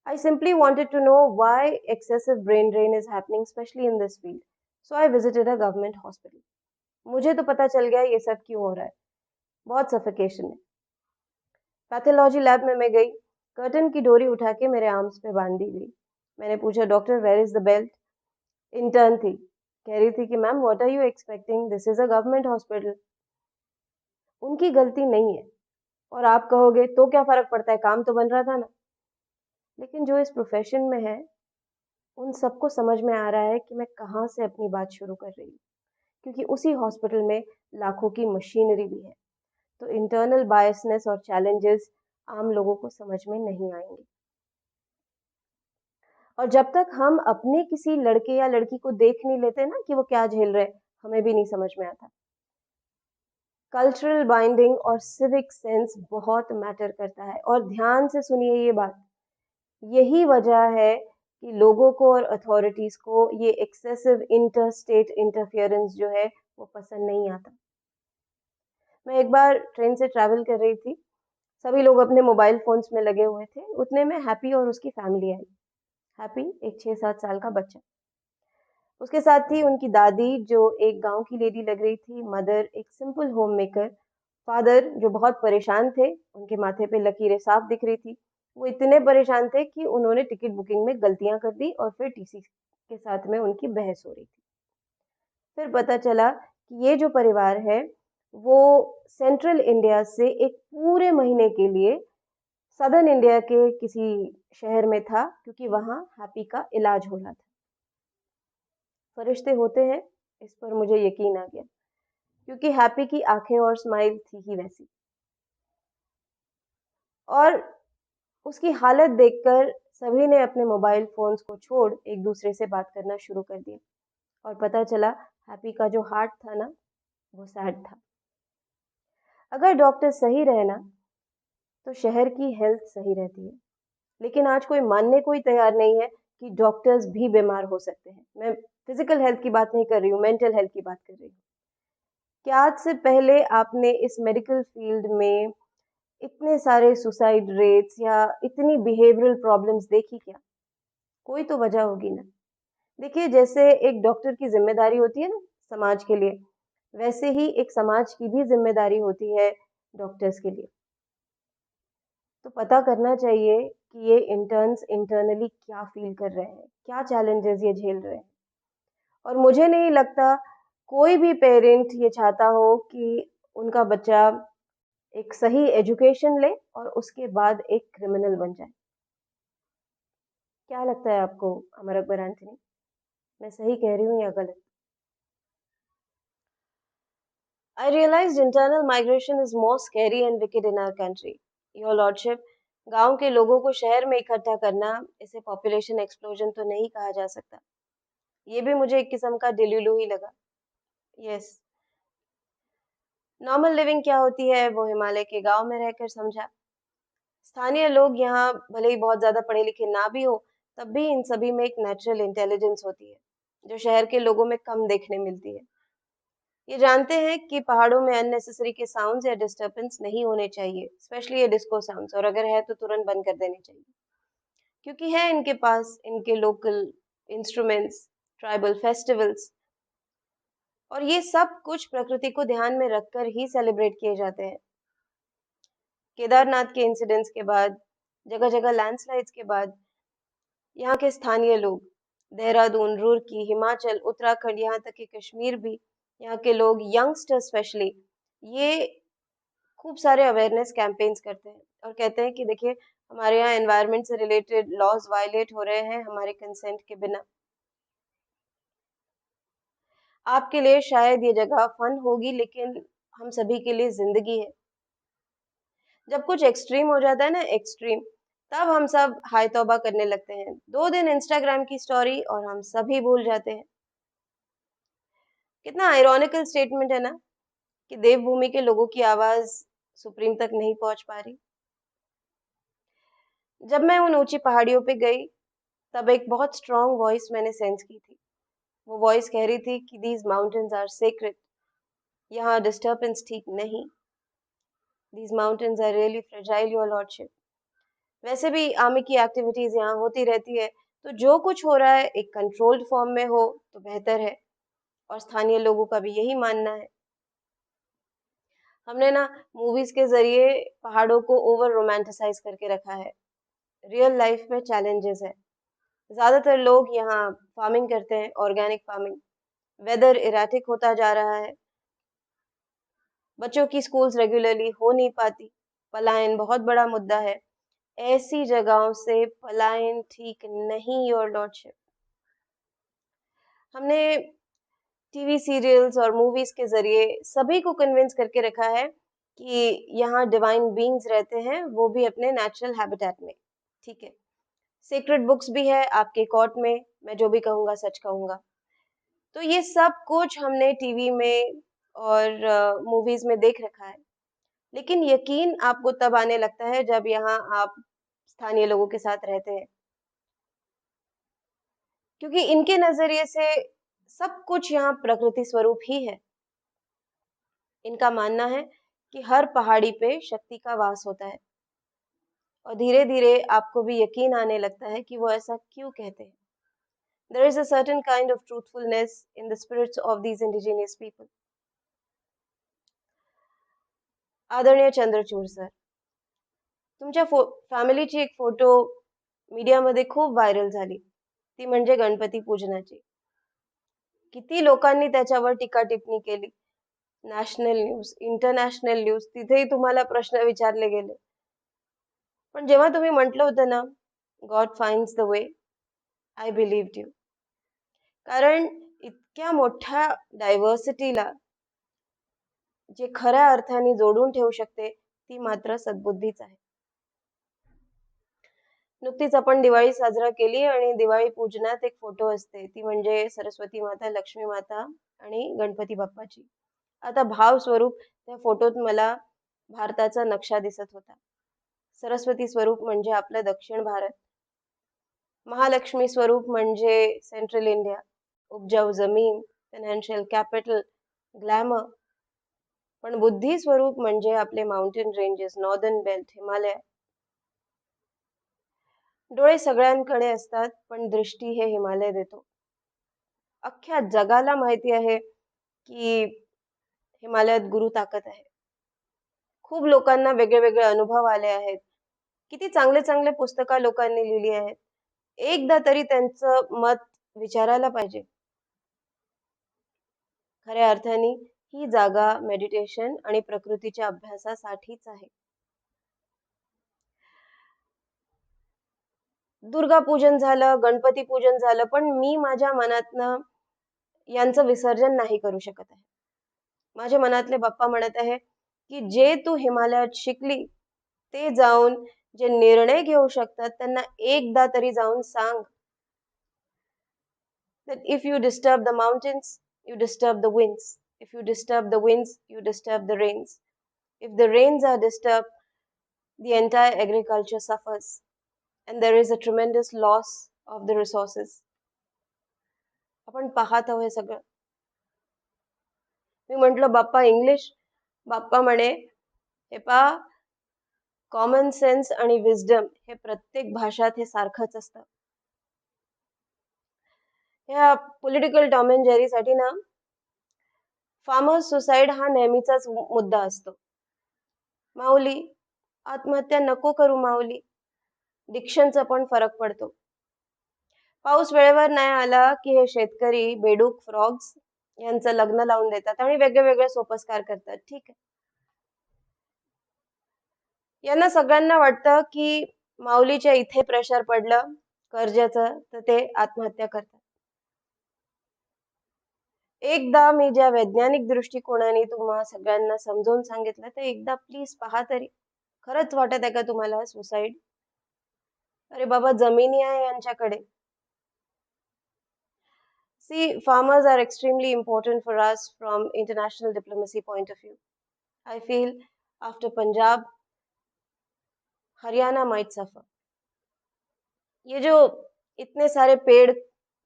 I simply wanted to know why excessive brain drain is happening, especially in this field. So I visited a government hospital. मुझे तो पता चल गया ये सब क्यों हो रहा है. बहुत सफोकेशन है. पैथोलॉजी लैब में मैं गई, कर्टन की डोरी उठा के मेरे आर्म्स पे बांध दी गई। मैंने पूछा doctor where is the belt? Intern थी, कह रही थी कि ma'am what are you expecting, this is a government hospital. उनकी गलती नहीं है। और आप कहोगे तो क्या फर्क पड़ता है, काम तो बन रहा था ना। लेकिन जो इस प्रोफेशन में है उन सबको समझ में आ रहा है कि मैं कहाँ से अपनी बात शुरू कर रही हूँ, क्योंकि उसी हॉस्पिटल में लाखों की मशीनरी भी है। तो इंटरनल बायसनेस और चैलेंजेस आम लोगों को समझ में नहीं आएंगे। और जब तक हम अपने किसी लड़के या लड़की को देख नहीं लेते ना कि वो क्या झेल रहे हैं, हमें भी नहीं समझ में आता। कल्चरल बाइंडिंग और सिविक सेंस बहुत मैटर करता है। और ध्यान से सुनिए ये बात, यही वजह है कि लोगों को और अथॉरिटीज को ये एक्सेसिव इंटर स्टेट इंटरफियरेंस जो है वो पसंद नहीं आता। मैं एक बार ट्रेन से ट्रैवल कर रही थी, सभी लोग अपने मोबाइल फोन्स में लगे हुए थे। उतने में हैप्पी और उसकी फैमिली आई। हैप्पी एक 6-7 साल का बच्चा, उसके साथ थी उनकी दादी जो एक गांव की लेडी लग रही थी, मदर एक सिंपल होम मेकर, फादर जो बहुत परेशान थे, उनके माथे पे लकीरें साफ दिख रही थी। वो इतने परेशान थे कि उन्होंने टिकट बुकिंग में गलतियां कर दी और फिर टीसी के साथ में उनकी बहस हो रही थी। फिर पता चला कि ये जो परिवार है वो सेंट्रल इंडिया से एक पूरे महीने के लिए सदर्न इंडिया के किसी शहर में था, क्योंकि वहां हैप्पी का इलाज हो रहा था। फरिश्ते होते हैं, इस पर मुझे यकीन आ गया, क्योंकि हैप्पी की आंखें और स्माइल थी ही वैसी। और उसकी हालत देखकर सभी ने अपने मोबाइल फोन्स को छोड़ एक दूसरे से बात करना शुरू कर दिया। और पता चला हैप्पी का जो हार्ट था ना वो सैड था। अगर डॉक्टर सही रहे ना तो शहर की हेल्थ सही रहती है। लेकिन आज कोई मानने को ही तैयार नहीं है कि डॉक्टर्स भी बीमार हो सकते हैं। मैं फिजिकल हेल्थ की बात नहीं कर रही हूँ, मेंटल हेल्थ की बात कर रही हूँ। क्या आज से पहले आपने इस मेडिकल फील्ड में इतने सारे सुसाइड रेट्स या इतनी बिहेवियरल प्रॉब्लम्स देखी क्या? कोई तो वजह होगी ना। देखिए, जैसे एक डॉक्टर की जिम्मेदारी होती है ना समाज के लिए, वैसे ही एक समाज की भी जिम्मेदारी होती है डॉक्टर्स के लिए। तो पता करना चाहिए कि ये इंटर्न्स इंटरनली क्या फील कर रहे हैं, क्या चैलेंजेस ये झेल रहे हैं। और मुझे नहीं लगता कोई भी पेरेंट ये चाहता हो कि उनका बच्चा एक सही एजुकेशन ले और उसके बाद एक क्रिमिनल बन जाए। क्या लगता है आपको अमर अकबर एंथनी, मैं सही कह रही हूँ या गलत? I realized internal migration is more scary and wicked in our country. Your Lordship, गांव के लोगों को शहर में इकट्ठा करना, इसे पॉपुलेशन एक्सप्लोजन तो नहीं कहा जा सकता। ये भी मुझे एक किस्म का डिल्यूलू ही लगा। यस, नॉर्मल लिविंग क्या होती है वो हिमालय के गांव में रहकर समझा। स्थानीय लोग यहाँ भले ही बहुत ज्यादा पढ़े लिखे ना भी हो, तब भी इन सभी में एक नेचुरल इंटेलिजेंस होती है जो शहर के लोगों में कम देखने मिलती है। ये जानते हैं कि पहाड़ों में अननेसेसरी के साउंड्स या डिस्टरबेंस नहीं होने चाहिए, स्पेशली ये डिस्को साउंड्स, और अगर है तो तुरंत बंद कर देने चाहिए, क्योंकि है इनके पास इनके लोकल इंस्ट्रूमेंट्स, ट्राइबल फेस्टिवल्स, और ये सब कुछ प्रकृति को ध्यान में रखकर ही सेलिब्रेट किए जाते हैं। केदारनाथ के इंसिडेंट्स के बाद, जगह जगह लैंडस्लाइड्स के बाद, यहाँ के स्थानीय लोग, देहरादून, रुड़की, हिमाचल, उत्तराखंड, यहाँ तक कि कश्मीर भी, यहाँ के लोग यंगस्टर स्पेशली, ये खूब सारे अवेयरनेस कैंपेन्स करते हैं और कहते हैं कि देखिए हमारे यहाँ एनवायरनमेंट से रिलेटेड लॉज वायलेट हो रहे हैं हमारे कंसेंट के बिना। आपके लिए शायद ये जगह फन होगी, लेकिन हम सभी के लिए जिंदगी है। जब कुछ एक्सट्रीम हो जाता है ना, एक्सट्रीम, तब हम सब हाय तौबा करने लगते हैं। 2 दिन इंस्टाग्राम की स्टोरी और हम सभी भूल जाते हैं। कितना आयरॉनिकल स्टेटमेंट है ना। कि देवभूमि के लोगों की आवाज सुप्रीम तक नहीं पहुंच पा रही। जब मैं उन ऊंची पहाड़ियों पे गई, तब एक बहुत स्ट्रांग वॉइस मैंने सेंस की थी। वो वॉइस कह रही थी कि दीज माउंटेन्स आर सेक्रेड, यहाँ डिस्टर्बेंस ठीक नहीं। These mountains are really fragile your lordship. वैसे भी आर्मी की एक्टिविटीज यहाँ होती रहती है, तो जो कुछ हो रहा है एक कंट्रोल्ड फॉर्म में हो तो बेहतर है, और स्थानीय लोगों का भी यही मानना है। हमने ना मूवीज के जरिए पहाड़ों को ओवर रोमांटिसाइज करके रखा है। रियल लाइफ में चैलेंजेस है। ज्यादातर लोग यहाँ फार्मिंग करते हैं, ऑर्गेनिक फार्मिंग। वेदर इरेटिक होता जा रहा है, बच्चों की स्कूल्स रेगुलरली हो नहीं पाती, पलायन बहुत बड़ा मुद्दा है। ऐसी जगहों से पलायन ठीक नहीं, योर लॉर्डशिप। हमने टीवी सीरियल्स और मूवीज के जरिए सभी को कन्विंस करके रखा है कि यहाँ डिवाइन बीइंग्स रहते हैं, वो भी अपने नेचुरल हैबिटेट में। ठीक है, सीक्रेट बुक्स भी है आपके कोर्ट में, मैं जो भी कहूँगा सच कहूँगा। तो ये सब कुछ हमने टीवी में और मूवीज में देख रखा है, लेकिन यकीन आपको तब आने लगता है जब यहाँ आप स्थानीय लोगों के साथ रहते हैं, क्योंकि इनके नजरिए से सब कुछ यहाँ प्रकृति स्वरूप ही है। इनका मानना है कि हर पहाड़ी पे शक्ति का वास होता है, और धीरे धीरे आपको भी यकीन आने लगता है कि वो ऐसा क्यों कहते हैं। There is a certain kind of truthfulness in the spirits of these indigenous people. आदरणीय चंद्रचूड सर, तुमच्या फॅमिलीची एक फोटो मीडियामध्ये खूप व्हायरल झाली, ती म्हणजे गणपती पूजनाची. किती लोकांनी त्याच्यावर टीका टिप्पणी केली. नॅशनल न्यूज, इंटरनॅशनल न्यूज, तिथेही तुम्हाला प्रश्न विचारले गेले. पण जेव्हा तुम्ही म्हटलं होतं ना, God finds the way, I believed you. कारण इतक्या मोठ्या डायव्हर्सिटीला जे खऱ्या अर्थाने जोडून ठेवू शकते, ती मात्र सद्बुद्धीच आहे. नुकतीच आपण दिवाळी साजरा केली, आणि दिवाळी पूजनात एक फोटो असते, ती म्हणजे सरस्वती माता, लक्ष्मी माता आणि गणपती बाप्पाची. आता भाव स्वरूप त्या फोटोत मला भारताचा नक्षा दिसत होता. सरस्वती स्वरूप म्हणजे आपलं दक्षिण भारत, महालक्ष्मी स्वरूप म्हणजे सेंट्रल इंडिया, उपजाऊ जमीन, फायनान्शियल कॅपिटल, ग्लॅमर. पण बुद्धी स्वरूप म्हणजे आपले mountain ranges, northern belt, Himalaya. डोळे सगळ्यांकडे असतात, पण दृष्टी हे हिमालय देतो. अख्ख्या जगाला माहिती आहे की हिमालयात गुरु ताकद आहे. खूप लोकांना वेगळे वेगळे अनुभव आले आहेत. किती चांगले चांगले पुस्तकं लोकांनी लिहिली आहेत. एकदा तरी त्यांचं मत विचारायला पाहिजे. खऱ्या अर्थाने ही जागा मेडिटेशन आणि प्रकृतीच्या अभ्यासासाठीच आहे. दुर्गा पूजन झालं, गणपती पूजन झालं, पण मी माझ्या मनातनं यांचं विसर्जन नाही करू शकत आहे. माझ्या मनातले बाप्पा म्हणत आहे की जे तू हिमालयात शिकली, ते जाऊन जे निर्णय घेऊ शकतात त्यांना एकदा तरी जाऊन सांग. That if you disturb the mountains, you disturb the winds. If you disturb the winds, you disturb the rains. If the rains are disturbed, the entire agriculture suffers, and there is a tremendous loss of the resources. आपण पाहत आहोत हे सगळं. मी म्हटलं Bappa English, Bappa म्हणे हे पहा, common sense आणि wisdom हे प्रत्येक भाषात हे सारखंच असतं. ह्या पॉलिटिकल टॉम अँड जेरीसाठी ना फार्मर्स सुसाईड हा नेहमीचाच मुद्दा असतो. माऊली, आत्महत्या नको करू माऊली. डिक्शनचा पण फरक पडतो. पाऊस वेळेवर नाही आला की हे शेतकरी बेडूक फ्रॉग्स यांचं लग्न लावून देतात आणि वेगळे वेगळे सोपस्कार करतात. ठीक आहे, यांना सगळ्यांना वाटतं की माऊलीच्या इथे प्रेशर पडलं कर्जाचं तर ते आत्महत्या करतात. एकदा मी ज्या वैज्ञानिक दृष्टिकोनाने तुम्हा सगळ्यांना समजावून सांगितलं, ते एकदा प्लीज पहा तरी. खरंच वाटत आहे का तुम्हाला सुसाईड? अरे बाबा, जमिनी आहे यांच्याकडे. See, farmers are extremely important for us from international diplomacy point of view. I feel after Punjab, Haryana might suffer. ये जो इतने सारे पेड़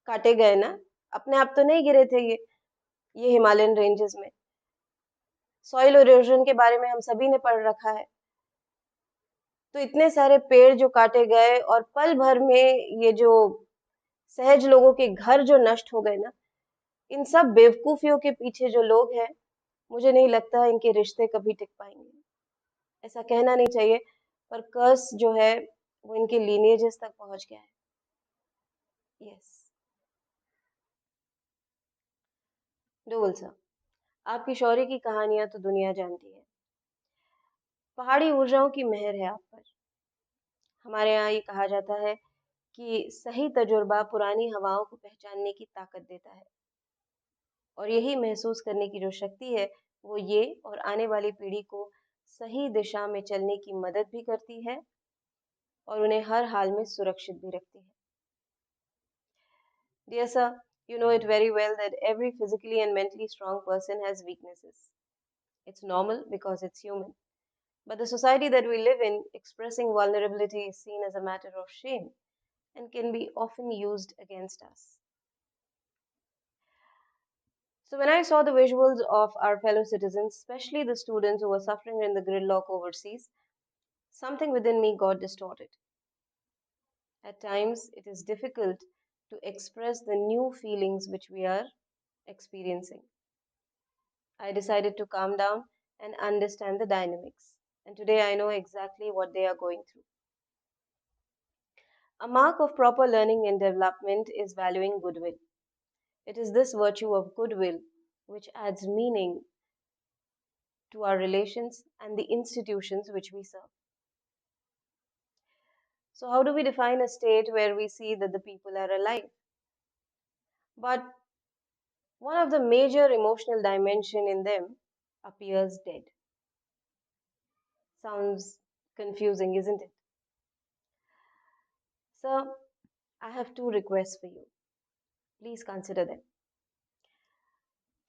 काटे गए ना, अपने आप तो नहीं गिरे थे ये हिमालयन रेंजेस में। सॉइल इरोजन के बारे में हम सभी ने पढ़ रखा है। तो इतने सारे पेड़ जो काटे गए और पल भर में ये जो सहज लोगों के घर जो नष्ट हो गए ना, इन सब बेवकूफियों के पीछे जो लोग हैं, मुझे नहीं लगता इनके रिश्ते कभी टिक पाएंगे। ऐसा कहना नहीं चाहिए, पर कर्स जो है वो इनके लीनिएजेस तक पहुंच गया है। यस। डोल सर, आपकी शौर्य की कहानियां तो दुनिया जानती है। पहाड़ी ऊर्जाओं की मेहर है आप पर। हमारे यहाँ ये कहा जाता है कि सही तजुर्बा पुरानी हवाओं को पहचानने की ताकत देता है, और यही महसूस करने की जो शक्ति है वो ये और आने वाली पीढ़ी को सही दिशा में चलने की मदद भी करती है और उन्हें हर हाल में सुरक्षित भी रखती है। Dear sir, you know it very well that every physically and mentally strong person has weaknesses. It's normal because it's human. But the society that we live in, expressing vulnerability is seen as a matter of shame and can be often used against us. So, when I saw the visuals of our fellow citizens, especially the students who were suffering in the gridlock overseas, something within me got distorted. At times, it is difficult to express the new feelings which we are experiencing. I decided to calm down and understand the dynamics. And today I know exactly what they are going through. A mark of proper learning and development is valuing goodwill. It is this virtue of goodwill which adds meaning to our relations and the institutions which we serve. So, how do we define a state where we see that the people are alive? But one of the major emotional dimension in them appears dead. Sounds confusing, isn't it? So, I have two requests for you. Please consider them.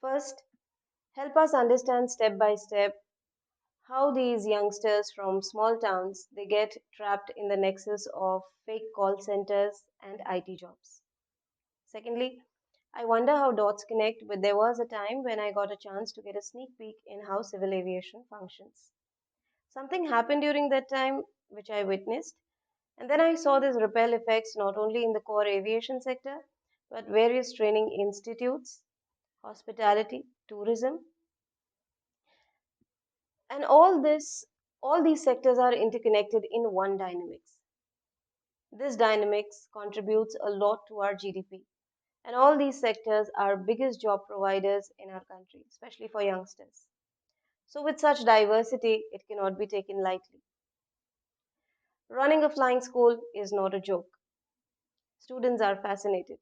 First, help us understand step by step how these youngsters from small towns they get trapped in the nexus of fake call centers and IT jobs. Secondly, I wonder how dots connect, but there was a time when I got a chance to get a sneak peek in how civil aviation functions. Something happened during that time which I witnessed, and then I saw these ripple effects not only in the core aviation sector, but various training institutes, hospitality, tourism, and all these sectors are interconnected in one dynamics. This dynamics contributes a lot to our GDP, and all these sectors are biggest job providers in our country, especially for youngsters. So, with such diversity, it cannot be taken lightly. Running a flying school is not a joke. Students are fascinated,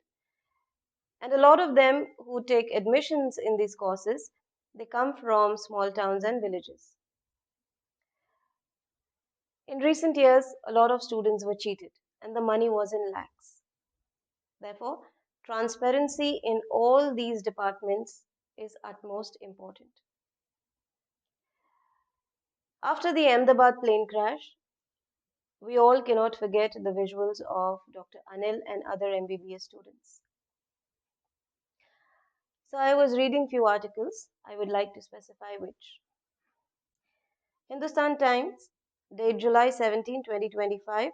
and a lot of them who take admissions in these courses, they come from small towns and villages. In recent years, a lot of students were cheated, and the money was in lakhs. Therefore, transparency in all these departments is utmost important. After the Ahmedabad plane crash, we all cannot forget the visuals of Dr. Anil and other MBBS students. So I was reading few articles. I would like to specify which. Hindustan Times, date July 17, 2025.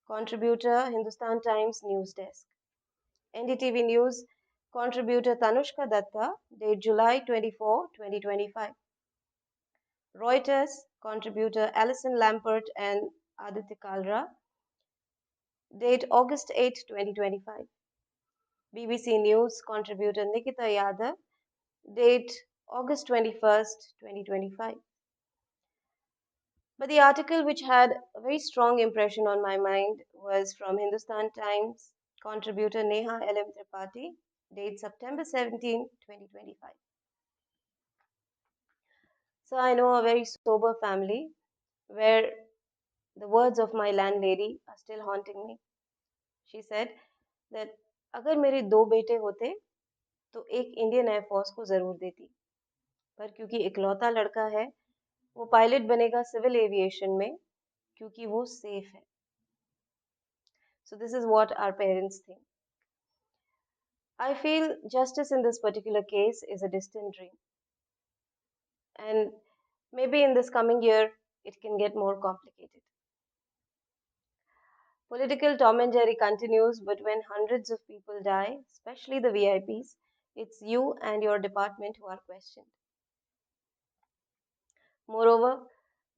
Contributor Hindustan Times News Desk. NDTV News, contributor Tanushka Datta, date July 24, 2025. Reuters, contributor Alison Lampert and Aditya Kalra, date August 8, 2025. BBC News, contributor Nikita Yadav, date August 21st, 2025. But the article which had a very strong impression on my mind was from Hindustan Times contributor Neha L.M. Tripathi, date September 17, 2025. So I know a very sober family where the words of my landlady are still haunting me. She said that अगर मेरे दो बेटे होते तो एक Indian air force को ज़रूर देती। पर क्योंकि इकलौता लड़का है, वो पायलट बनेगा सिविल एविएशन में क्योंकि वो सेफ है। So this is what our parents think. I feel justice in this particular case is a distant dream, and maybe in this coming year it can get more complicated. Political Tom and Jerry continues, but when hundreds of people die, especially the VIPs, it's you and your department who are questioned. Moreover,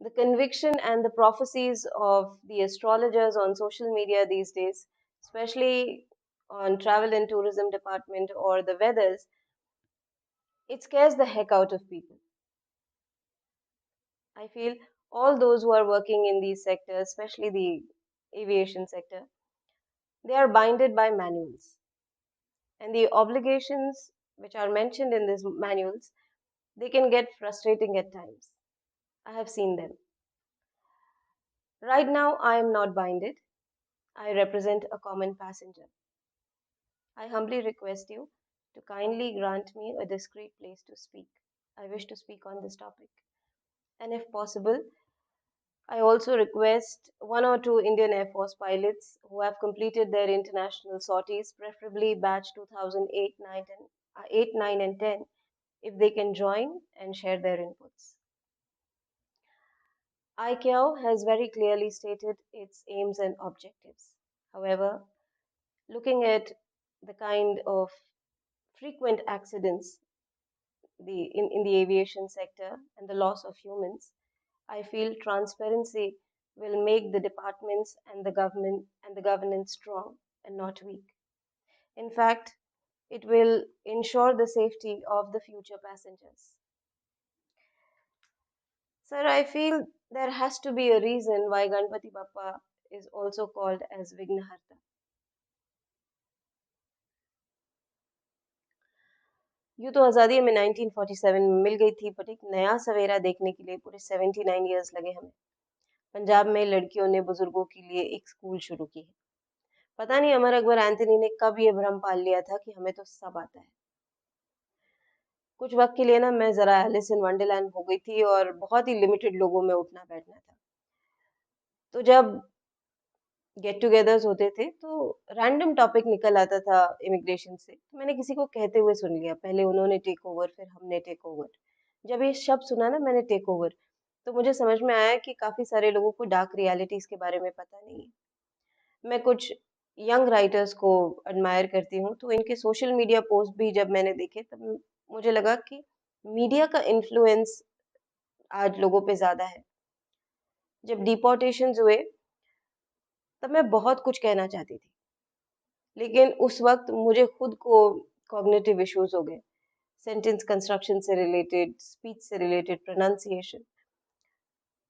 the conviction and the prophecies of the astrologers on social media these days, especially on travel and tourism department or the weathers, it scares the heck out of people. I feel all those who are working in these sectors, especially the aviation sector, they are binded by manuals. And the obligations which are mentioned in these manuals, they can get frustrating at times. I have seen them. Right now, I am not binded. I represent a common passenger. I humbly request you to kindly grant me a discreet place to speak. I wish to speak on this topic. And if possible, I also request one or two Indian Air Force pilots who have completed their international sorties, preferably batch 2008, 8, 9, and 10, if they can join and share their inputs. ICAO has very clearly stated its aims and objectives. However, looking at the kind of frequent accidents in the aviation sector and the loss of humans, I feel transparency will make the departments and the government and the governance strong and not weak. In fact, it will ensure the safety of the future passengers. Sir, I feel there has to be a reason why Ganpati Bappa is also called as Vignaharta. यूं तो आज़ादी हमें 1947 में मिल गई थी, पर एक नया सवेरा देखने के लिए पूरे 79 ईयर्स लगे हमें। पंजाब में लड़कियों ने बुजुर्गों के लिए एक स्कूल शुरू की है। पता नहीं अमर अकबर एंथनी ने कब ये भ्रम पाल लिया था कि हमें तो सब आता है। कुछ वक्त के लिए ना मैं जरा एलिस इन वंडरलैंड हो गई थी और बहुत ही लिमिटेड लोगों में उठना बैठना था। तो जब गेट टुगेदर्स होते थे तो रैंडम टॉपिक निकल आता था इमिग्रेशन से, तो मैंने किसी को कहते हुए सुन लिया। पहले उन्होंने टेक ओवर, फिर हमने टेक ओवर। जब ये शब्द सुना ना मैंने, टेक ओवर, तो मुझे समझ में आया कि काफी सारे लोगों को डार्क रियलिटीज के बारे में पता नहीं है। मैं कुछ यंग राइटर्स को एडमायर करती हूँ, तो इनके सोशल मीडिया पोस्ट भी जब मैंने देखे तब मुझे लगा कि मीडिया का इन्फ्लुएंस आज लोगों पे ज्यादा है। जब डिपोर्टेशन हुए तब मैं बहुत कुछ कहना चाहती थी, लेकिन उस वक्त मुझे खुद को कॉग्निटिव इश्यूज हो गए, सेंटेंस कंस्ट्रक्शन से रिलेटेड, स्पीच से रिलेटेड, प्रोनाउंसिएशन।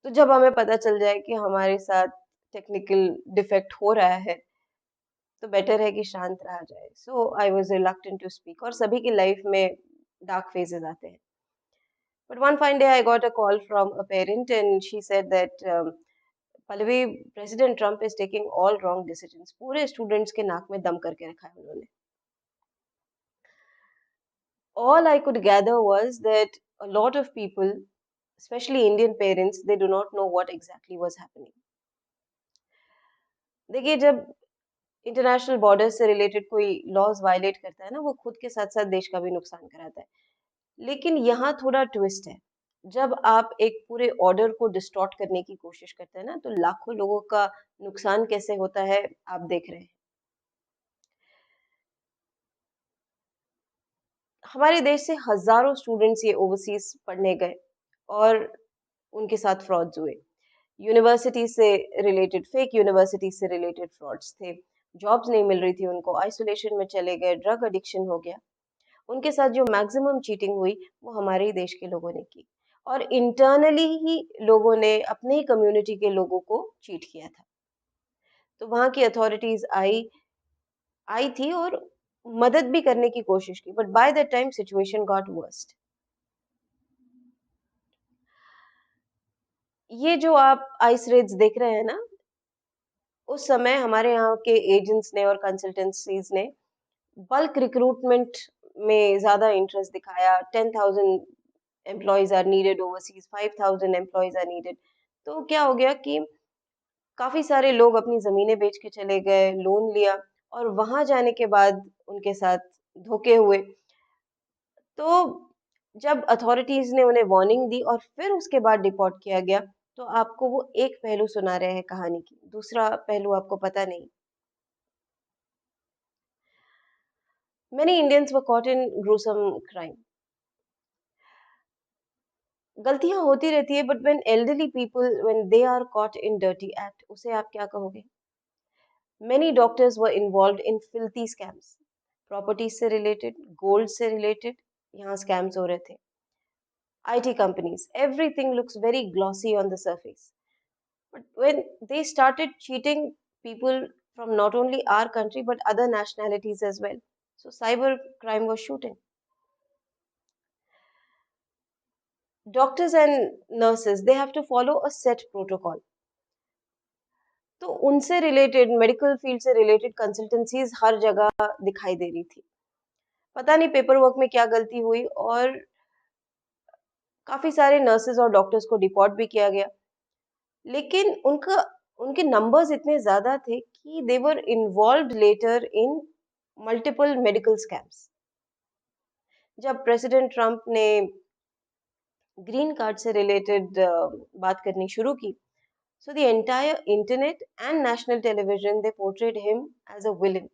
तो जब हमें पता चल जाए कि हमारे साथ टेक्निकल डिफेक्ट हो रहा है, तो बेटर है कि शांत रहा जाए। So I was reluctant to speak. और सभी की लाइफ में डार्क फेजेस आते हैं। But one fine day I got a call from a parent and she said that Pallavi, president Trump is taking all wrong decisions. पूरे students के नाक में दम करके रखा है उन्होंने। All I could gather was that a lot of people, especially Indian parents, they do not know what exactly was happening. देखिए, जब इंटरनेशनल बॉर्डर से रिलेटेड कोई लॉज वायलेट करता है ना, वो खुद के साथ साथ देश का भी नुकसान कराता है। लेकिन यहाँ थोड़ा ट्विस्ट है। जब आप एक पूरे ऑर्डर को डिस्टॉर्ट करने की कोशिश करते हैं ना, तो लाखों लोगों का नुकसान कैसे होता है आप देख रहे हैं। हमारे देश से हजारों स्टूडेंट्स ये ओवरसीज पढ़ने गए और उनके साथ फ्रॉड्स हुए। यूनिवर्सिटी से रिलेटेड, फेक यूनिवर्सिटी से रिलेटेड फ्रॉड्स थे। जॉब्स नहीं मिल रही थी उनको, आइसोलेशन में चले गए, ड्रग एडिक्शन हो गया। उनके साथ जो मैक्सिमम चीटिंग हुई वो हमारे ही देश के लोगों ने की, और इंटरनली ही लोगों ने अपने ही कम्युनिटी के लोगों को चीट किया था। तो वहां की अथॉरिटीज आई आई थी और मदद भी करने की कोशिश की, but by that time situation got worst. ये जो आप आइस रेड्स देख रहे हैं ना, उस समय हमारे यहाँ के एजेंट्स ने और कंसल्टेंसीज ने बल्क रिक्रूटमेंट में ज़्यादा इंटरेस्ट दिखाया, 10,000 employees are needed overseas, 5,000 employees are needed. तो क्या हो गया कि काफ़ी सारे लोग अपनी ज़मीनें बेच के चले गए, लोन लिया और वहाँ जाने के बाद उनके साथ धोखे हुए। तो जब अथॉरिटीज़ ने उन्हें वार्निंग दी और फिर उसके बाद डिपोर्ट किया गया, तो आपको वो एक पहलू सुना रहे हैं कहानी की, दूसरा पहलू आपको पता नहीं। Many Indians were caught in gruesome crime. गलतियां होती रहती है, but when elderly people when they are caught in dirty act, उसे आप क्या कहोगे? Many doctors were involved in filthy scams. Property से रिलेटेड, गोल्ड से रिलेटेड यहाँ स्कैम्स हो रहे थे। IT companies, everything looks very glossy on the surface. But when they started cheating people from not only our country but other nationalities as well. So cyber crime was shooting. Doctors and nurses, they have to follow a set protocol. तो उनसे related, medical field से related consultancies हर जगह दिखाई दे रही थी। पता नहीं paper work में क्या गलती हुई और काफी सारे नर्सेज और डॉक्टर्स को डिपोर्ट भी किया गया। लेकिन उनका उनके नंबर्स इतने ज्यादा थे कि they were involved later in multiple medical scams. जब प्रेसिडेंट ट्रम्प ने ग्रीन कार्ड से रिलेटेड बात करनी शुरू की, so the entire internet and national television, they portrayed him as a villain,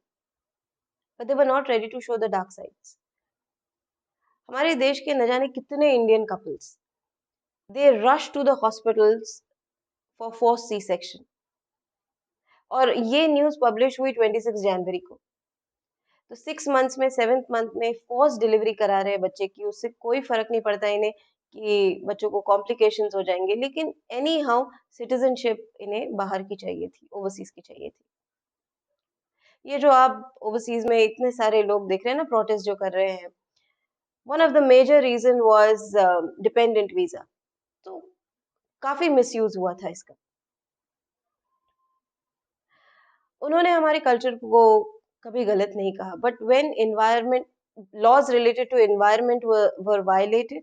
but they were not ready to show the dark sides. हमारे देश के न जाने कितने Indian couples, they rush to the hospitals for forced C-section, और ये news publish हुई 26 जनवरी को। तो 6 मंथ्स में, 7th मंथ में फोर्स डिलीवरी करा रहे हैं बच्चे की, उससे कोई फर्क नहीं पड़ता इन्हें कि बच्चों को कॉम्प्लिकेशंस हो जाएंगे, लेकिन एनी हाउ सिटीजनशिप इन्हें बाहर की चाहिए थी, ओवरसीज की चाहिए थी। ये जो आप ओवरसीज में इतने सारे लोग देख रहे हैं ना प्रोटेस्ट जो कर रहे हैं, one of the major reason was dependent visa. तो काफी मिसयूज हुआ था इसका। उन्होंने हमारे कल्चर को कभी गलत नहीं कहा, but when environment laws related to environment were violated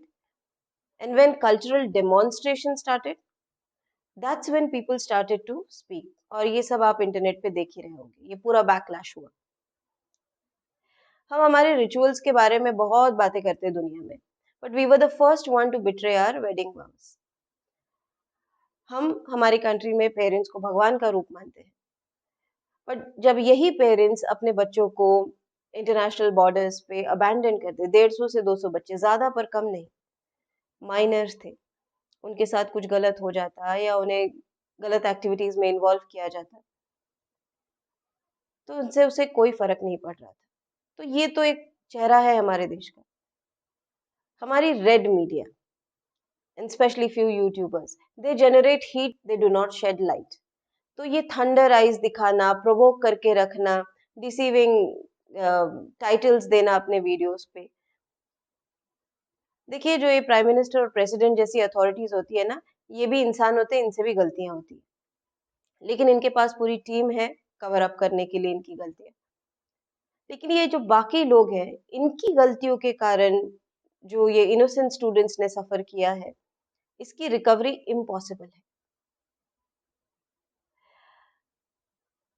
and when cultural demonstration started, that's when people started to speak। और ये सब आप इंटरनेट पे देख ही रहे होंगे, ये पूरा बैकलैश हुआ। हम हमारे रिचुअल्स के बारे में बहुत बातें करते हैं दुनिया में, but we were the first one to betray our wedding vows। हम हमारी कंट्री में पेरेंट्स को भगवान का रूप मानते हैं, बट जब यही पेरेंट्स अपने बच्चों को इंटरनेशनल बॉर्डर्स पे अबैंडन करते, 150 से 200 बच्चे, ज्यादा पर कम नहीं, माइनर्स थे, उनके साथ कुछ गलत हो जाता या उन्हें गलत एक्टिविटीज में इन्वॉल्व किया जाता, तो उनसे उसे कोई फर्क नहीं पड़ रहा था। तो ये तो एक चेहरा है हमारे देश का। हमारी red media, and especially few YouTubers, they generate heat, they do not shed light। तो ये थंडर आइज दिखाना, प्रोवोक करके रखना, डिसीविंग टाइटल्स देना अपने वीडियोस पे। देखिए जो ये प्राइम मिनिस्टर और प्रेसिडेंट जैसी अथॉरिटीज होती है ना, ये भी इंसान होते हैं, इनसे भी गलतियां होती है, लेकिन इनके पास पूरी टीम है कवर अप करने के लिए इनकी गलतियां। लेकिन ये जो बाकी लोग हैं, इनकी गलतियों के कारण जो ये इनोसेंट स्टूडेंट्स ने सफर किया है, इसकी रिकवरी इम्पॉसिबल है।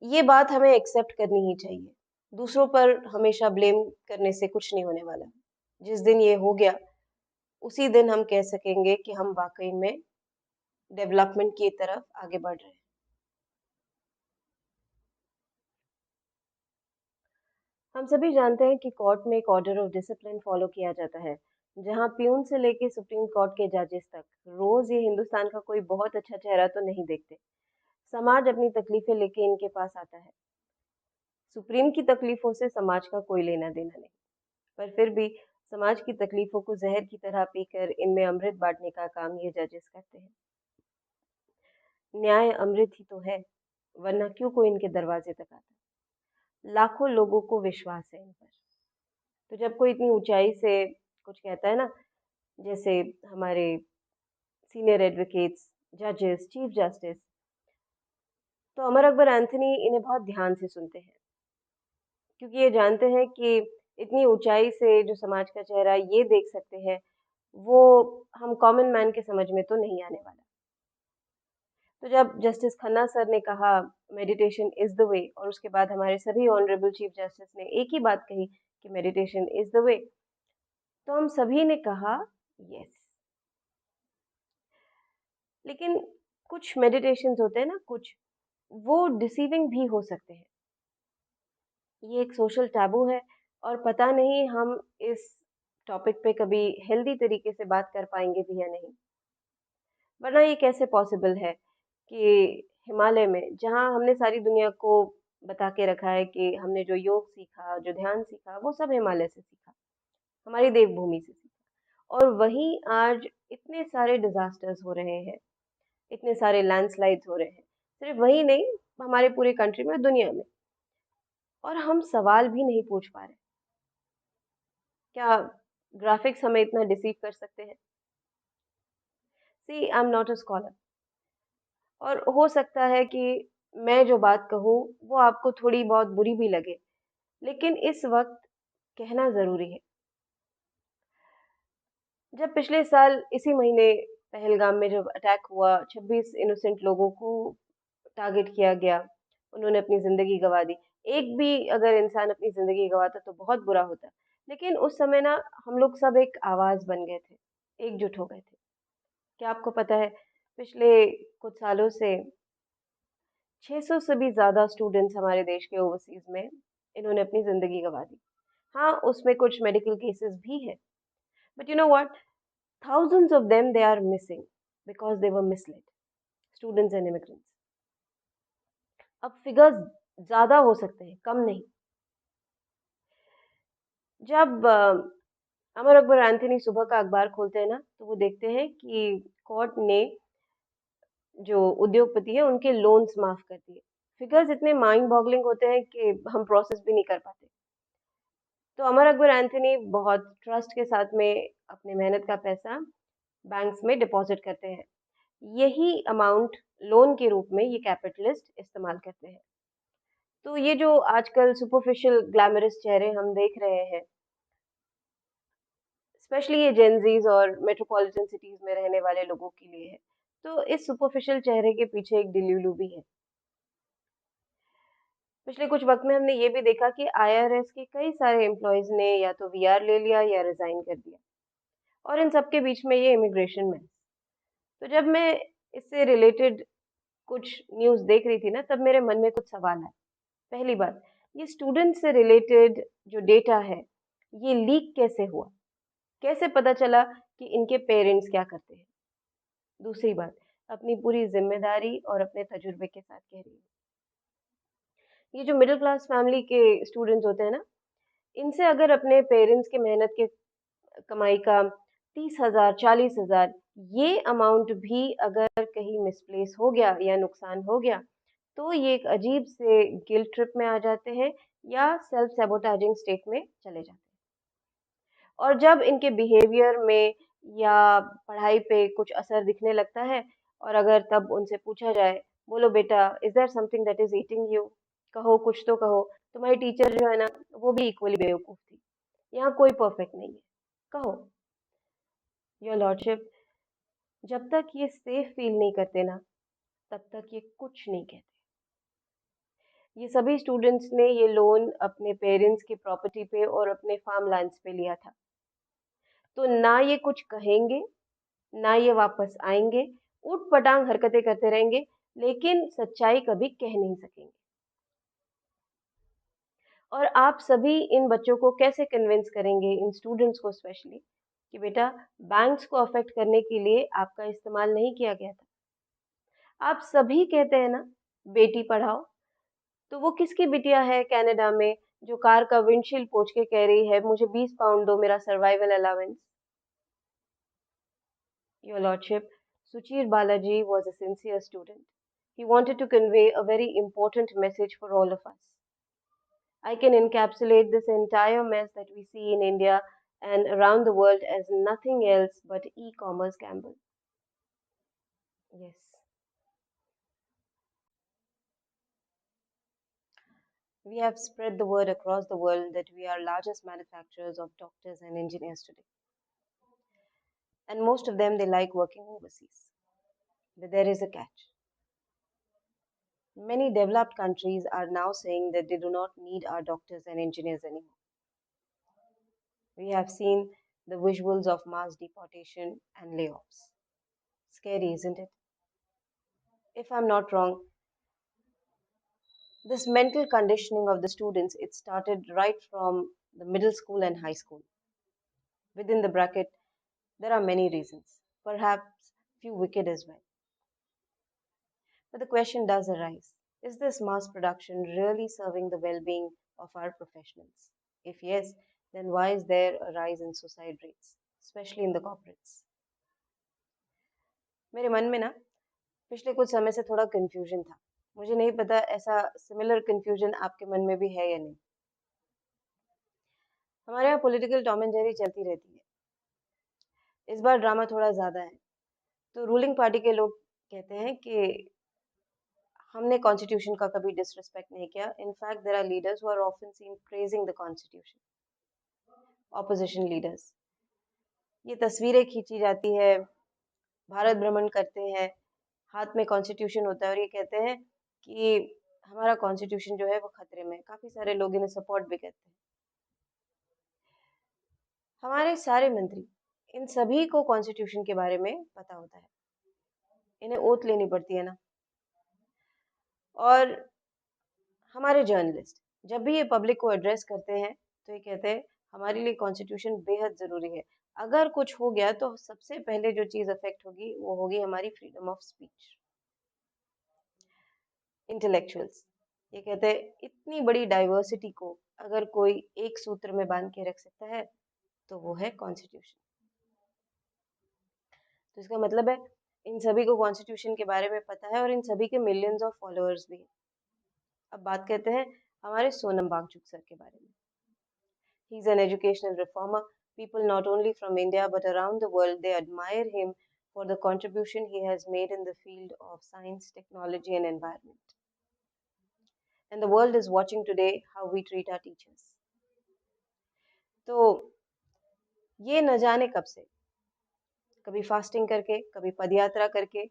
ये बात हमें एक्सेप्ट करनी ही चाहिए। दूसरों पर हमेशा ब्लेम करने से कुछ नहीं होने वाला। जिस दिन ये हो गया, उसी दिन हम कह सकेंगे कि हम वाकई में डेवलपमेंट की तरफ आगे बढ़ रहे हैं। हम सभी जानते हैं कि कोर्ट में एक ऑर्डर ऑफ डिसिप्लिन फॉलो किया जाता है, जहां प्यून से लेके सुप्रीम कोर्ट के जजेस तक रोज ये हिंदुस्तान का कोई बहुत अच्छा चेहरा तो नहीं देखते। समाज अपनी तकलीफें लेके इनके पास आता है। सुप्रीम की तकलीफों से समाज का कोई लेना देना नहीं, पर फिर भी समाज की तकलीफों को जहर की तरह पीकर इनमें अमृत बांटने का काम ये जजेस करते हैं। न्याय अमृत ही तो है, वरना क्यों कोई इनके दरवाजे तक आता? लाखों लोगों को विश्वास है इन पर। तो जब कोई इतनी ऊंचाई से कुछ कहता है ना, जैसे हमारे सीनियर एडवोकेट्स, जजेस, चीफ जस्टिस, तो अमर अकबर एंथनी इन्हें बहुत ध्यान से सुनते हैं, क्योंकि ये जानते हैं कि इतनी ऊंचाई से जो समाज का चेहरा ये देख सकते हैं, वो हम कॉमन मैन के समझ में तो नहीं आने वाला। तो जब जस्टिस खन्ना सर ने कहा मेडिटेशन इज द वे, और उसके बाद हमारे सभी ऑनरेबल चीफ जस्टिस ने एक ही बात कही कि मेडिटेशन इज द वे, तो हम सभी ने कहा यस। लेकिन कुछ मेडिटेशंस होते हैं ना, कुछ वो डिसीविंग भी हो सकते हैं। ये एक सोशल टैबू है, और पता नहीं हम इस टॉपिक पे कभी हेल्दी तरीके से बात कर पाएंगे भी या नहीं। वरना ये कैसे पॉसिबल है कि हिमालय में, जहाँ हमने सारी दुनिया को बता के रखा है कि हमने जो योग सीखा, जो ध्यान सीखा, वो सब हिमालय से सीखा, हमारी देवभूमि से सीखा, और वहीं आज इतने सारे डिजास्टर्स हो रहे हैं, इतने सारे लैंडस्लाइड्स हो रहे हैं, सिर्फ वही नहीं, हमारे पूरे कंट्री में, दुनिया में, और हम सवाल भी नहीं पूछ पा रहे। क्या ग्राफिक्स हमें इतना डिसीव कर सकते हैं? See, I am not a scholar, और हो सकता है कि मैं जो बात कहूँ वो आपको थोड़ी बहुत बुरी भी लगे, लेकिन इस वक्त कहना जरूरी है। जब पिछले साल इसी महीने पहलगाम में जब अटैक हुआ, 26 इनोसेंट लोगों को टारगेट किया गया, उन्होंने अपनी जिंदगी गंवा दी। एक भी अगर इंसान अपनी जिंदगी गंवाता तो बहुत बुरा होता, लेकिन उस समय ना हम लोग सब एक आवाज बन गए थे, एकजुट हो गए थे। क्या आपको पता है, पिछले कुछ सालों से 600 से भी ज्यादा स्टूडेंट्स हमारे देश के ओवरसीज में इन्होंने अपनी जिंदगी गंवा दी। हाँ, उसमें कुछ मेडिकल केसेस भी है, but you know what, thousands of them they are missing because they were misled, students and immigrants. अब फिगर्स ज्यादा हो सकते हैं, कम नहीं। जब अमर अकबर एंथनी सुबह का अखबार खोलते हैं ना, तो वो देखते हैं कि कोर्ट ने जो उद्योगपति है उनके लोन्स माफ कर दिए। फिगर्स इतने माइंड बॉगलिंग होते हैं कि हम प्रोसेस भी नहीं कर पाते। तो अमर अकबर एंथनी बहुत ट्रस्ट के साथ में अपने मेहनत का पैसा बैंक्स में डिपॉजिट करते हैं। यही अमाउंट लोन के रूप में ये कैपिटलिस्ट इस्तेमाल करते हैं। तो ये जो आजकल सुपरफिशियल ग्लैमरस चेहरे हम देख रहे हैं, स्पेशली ये जेनजीज और मेट्रोपॉलिटन सिटीज में रहने वाले लोगों के लिए है, तो इस सुपरफिशियल चेहरे के पीछे एक डिल्यूलू भी है। पिछले कुछ वक्त में हमने ये भी देखा कि आईआरएस के कई सारे एम्प्लॉयज ने या तो वीआर ले लिया या रिजाइन कर दिया, और इन सबके बीच में ये इमिग्रेशन में। तो जब मैं इससे रिलेटेड कुछ न्यूज़ देख रही थी ना, तब मेरे मन में कुछ सवाल आए। पहली बात, ये स्टूडेंट से रिलेटेड जो डेटा है, ये लीक कैसे हुआ? कैसे पता चला कि इनके पेरेंट्स क्या करते हैं? दूसरी बात, अपनी पूरी जिम्मेदारी और अपने तजुर्बे के साथ कह रही हूँ, ये जो मिडिल क्लास फैमिली के स्टूडेंट्स होते हैं ना, इनसे अगर अपने पेरेंट्स के मेहनत के कमाई का 30,000, 40,000, ये अमाउंट भी अगर कहीं मिसप्लेस हो गया या नुकसान हो गया, तो ये एक अजीब से गिल्ट ट्रिप में आ जाते हैं, या सेल्फ सैबोटाजिंग स्टेट में चले जाते हैं। और जब इनके बिहेवियर में या पढ़ाई पे कुछ असर दिखने लगता है, और अगर तब उनसे पूछा जाए, बोलो बेटा, is there something that is eating you, कहो कुछ तो कहो, तुम्हारी टीचर जो है ना, वो भी इक्वली बेवकूफ थी, यहाँ कोई परफेक्ट नहीं है, कहो। योर लॉर्डशिप, जब तक ये सेफ फील नहीं करते ना, तब तक ये कुछ नहीं कहते। ये सभी स्टूडेंट्स ने ये लोन अपने पेरेंट्स की प्रॉपर्टी पे और अपने फार्म लैंड्स पे लिया था, तो ना ये कुछ कहेंगे, ना ये वापस आएंगे, ऊट-पटांग हरकतें करते रहेंगे, लेकिन सच्चाई कभी कह नहीं सकेंगे। और आप सभी इन बच्चों को कैसे कन्विंस करेंगे, इन स्टूडेंट्स को स्पेशली, कि बेटा, बैंक्स को अफेक्ट करने के लिए आपका इस्तेमाल नहीं किया गया था। आप सभी कहते हैं ना, बेटी पढ़ाओ, तो वो किसकी बिटिया है कनाडा में जो कार का विंडशील्ड पोंछ के कह रही है, मुझे 20 पाउंड दो मेरा survival allowance? Your Lordship, Suchir Balaji was a sincere student. He wanted to convey a very important message for all of us. I can encapsulate this entire mess that we see in India and around the world as nothing else but e-commerce gamble. Yes. We have spread the word across the world that we are largest manufacturers of doctors and engineers today. And most of them they like working overseas. But there is a catch. Many developed countries are now saying that they do not need our doctors and engineers anymore. We have seen the visuals of mass deportation and layoffs. Scary, isn't it? If I'm not wrong, this mental conditioning of the students, it started right from the middle school and high school. Within the bracket, there are many reasons, perhaps few wicked as well. But the question does arise, is this mass production really serving the well being of our professionals? If yes, then why is there a rise in suicide rates, especially in the corporates? मेरे मन में ना पिछले कुछ समय से थोड़ा confusion था। मुझे नहीं पता ऐसा सिमिलर कंफ्यूजन आपके मन में भी है या नहीं। हमारे यहाँ पॉलिटिकल टॉम एंड जेरी चलती रहती है। इस बार ड्रामा थोड़ा ज़्यादा है। तो रूलिंग पार्टी के लोग कहते हैं कि हमने कॉन्स्टिट्यूशन का कभी डिसरिस्पेक्ट नहीं किया। In fact there are leaders who are often seen praising the constitution, opposition leaders. ये तस्वीरें खींची जाती है, भारत भ्रमण करते हैं, हाथ में कॉन्स्टिट्यूशन होता है और ये कहते हैं कि हमारा कॉन्स्टिट्यूशन जो है वो खतरे में है। काफ़ी सारे लोग इन्हें सपोर्ट भी करते हैं। हमारे सारे मंत्री, इन सभी को कॉन्स्टिट्यूशन के बारे में पता होता है। इन्हें ओथ लेनी पड़ती है ना। और हमारे जर्नलिस्ट जब भी ये पब्लिक को एड्रेस करते हैं तो ये कहते हैं हमारे लिए कॉन्स्टिट्यूशन बेहद ज़रूरी है। अगर कुछ हो गया तो सबसे पहले जो चीज़ अफेक्ट होगी वो होगी हमारी फ्रीडम ऑफ स्पीच। इंटेलेक्चुअल्स ये कहते हैं इतनी बड़ी डाइवर्सिटी को अगर कोई एक सूत्र में बांध के रख सकता है तो वो है कॉन्स्टिट्यूशन। तो इसका मतलब है इन सभी को कॉन्स्टिट्यूशन के बारे में पता है और इन सभी के मिलियंस ऑफ फॉलोअर्स भी हैं। अब बात करते हैं हमारे सोनम वांगचुक सर के बारे में। He is an educational reformer. People not only from India but around the world they admire him for the contribution he has made in the field of science, technology and environment. And the world is watching today how we treat our teachers. तो ये न जाने कब से, कभी fasting करके, कभी पदयात्रा करके,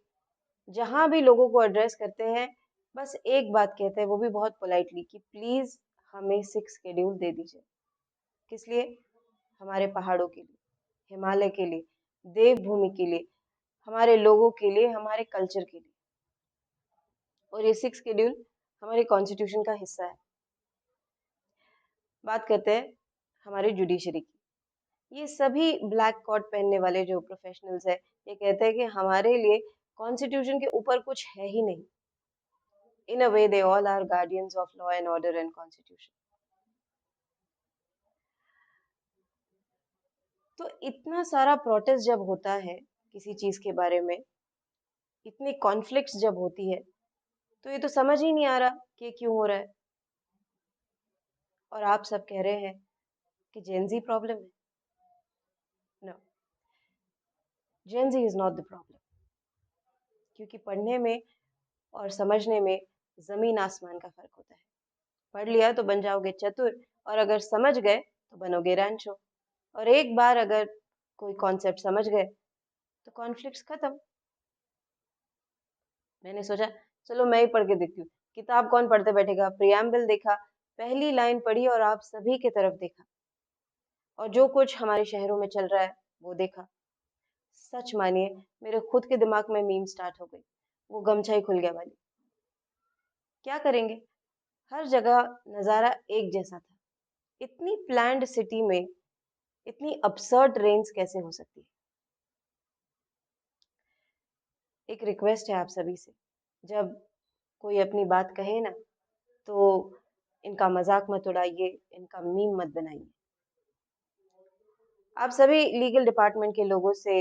जहाँ भी लोगों को एड्रेस करते हैं, बस एक बात कहते हैं, वो भी बहुत पोलाइटली कि प्लीज़ हमें 6 शेड्यूल दे दीजिए। किस लिए? हमारे पहाड़ों के लिए, हिमालय के लिए, देवभूमि के लिए, हमारे लोगों के लिए, हमारे कल्चर के लिए। और ये 6 शेड्यूल हमारे कॉन्स्टिट्यूशन का हिस्सा है। बात करते हैं हमारे जुडिशरी की। ये सभी ब्लैक कोट पहनने वाले जो प्रोफेशनल्स हैं, ये कहते हैं कि हमारे लिए कॉन्स्टिट्यूशन के ऊपर कुछ है ही नहीं। In a way they all are guardians of law and order and constitution. तो इतना सारा प्रोटेस्ट जब होता है किसी चीज के बारे में, इतनी कॉन्फ्लिक्ट्स जब होती है, तो ये तो समझ ही नहीं आ रहा कि ये क्यों हो रहा है। और आप सब कह रहे हैं कि जेनजी प्रॉब्लम है। No, Gen Z is not the problem. क्योंकि पढ़ने में और समझने में जमीन आसमान का फर्क होता है। पढ़ लिया तो बन जाओगे चतुर और अगर समझ गए तो बनोगे रैंचो। और एक बार अगर कोई कॉन्सेप्ट समझ गए तो कॉन्फ्लिक्ट्स खत्म। मैंने सोचा चलो मैं ही पढ़ के देखती हूँ। किताब कौन पढ़ते बैठेगा? प्रियम्बल देखा, पहली लाइन पढ़ी और आप सभी की तरफ देखा और जो कुछ हमारे शहरों में चल रहा है वो देखा। सच मानिए मेरे खुद के दिमाग में मीम स्टार्ट हो गई, वो गमछा ही खुल गया वाली। क्या करेंगे? हर जगह नज़ारा एक जैसा था। इतनी प्लान्ड सिटी में इतनी absurd रेंज कैसे हो सकती है? एक रिक्वेस्ट है आप सभी से, जब कोई अपनी बात कहे ना तो इनका मजाक मत उड़ाइए, इनका मीम मत बनाइए। आप सभी लीगल डिपार्टमेंट के लोगों से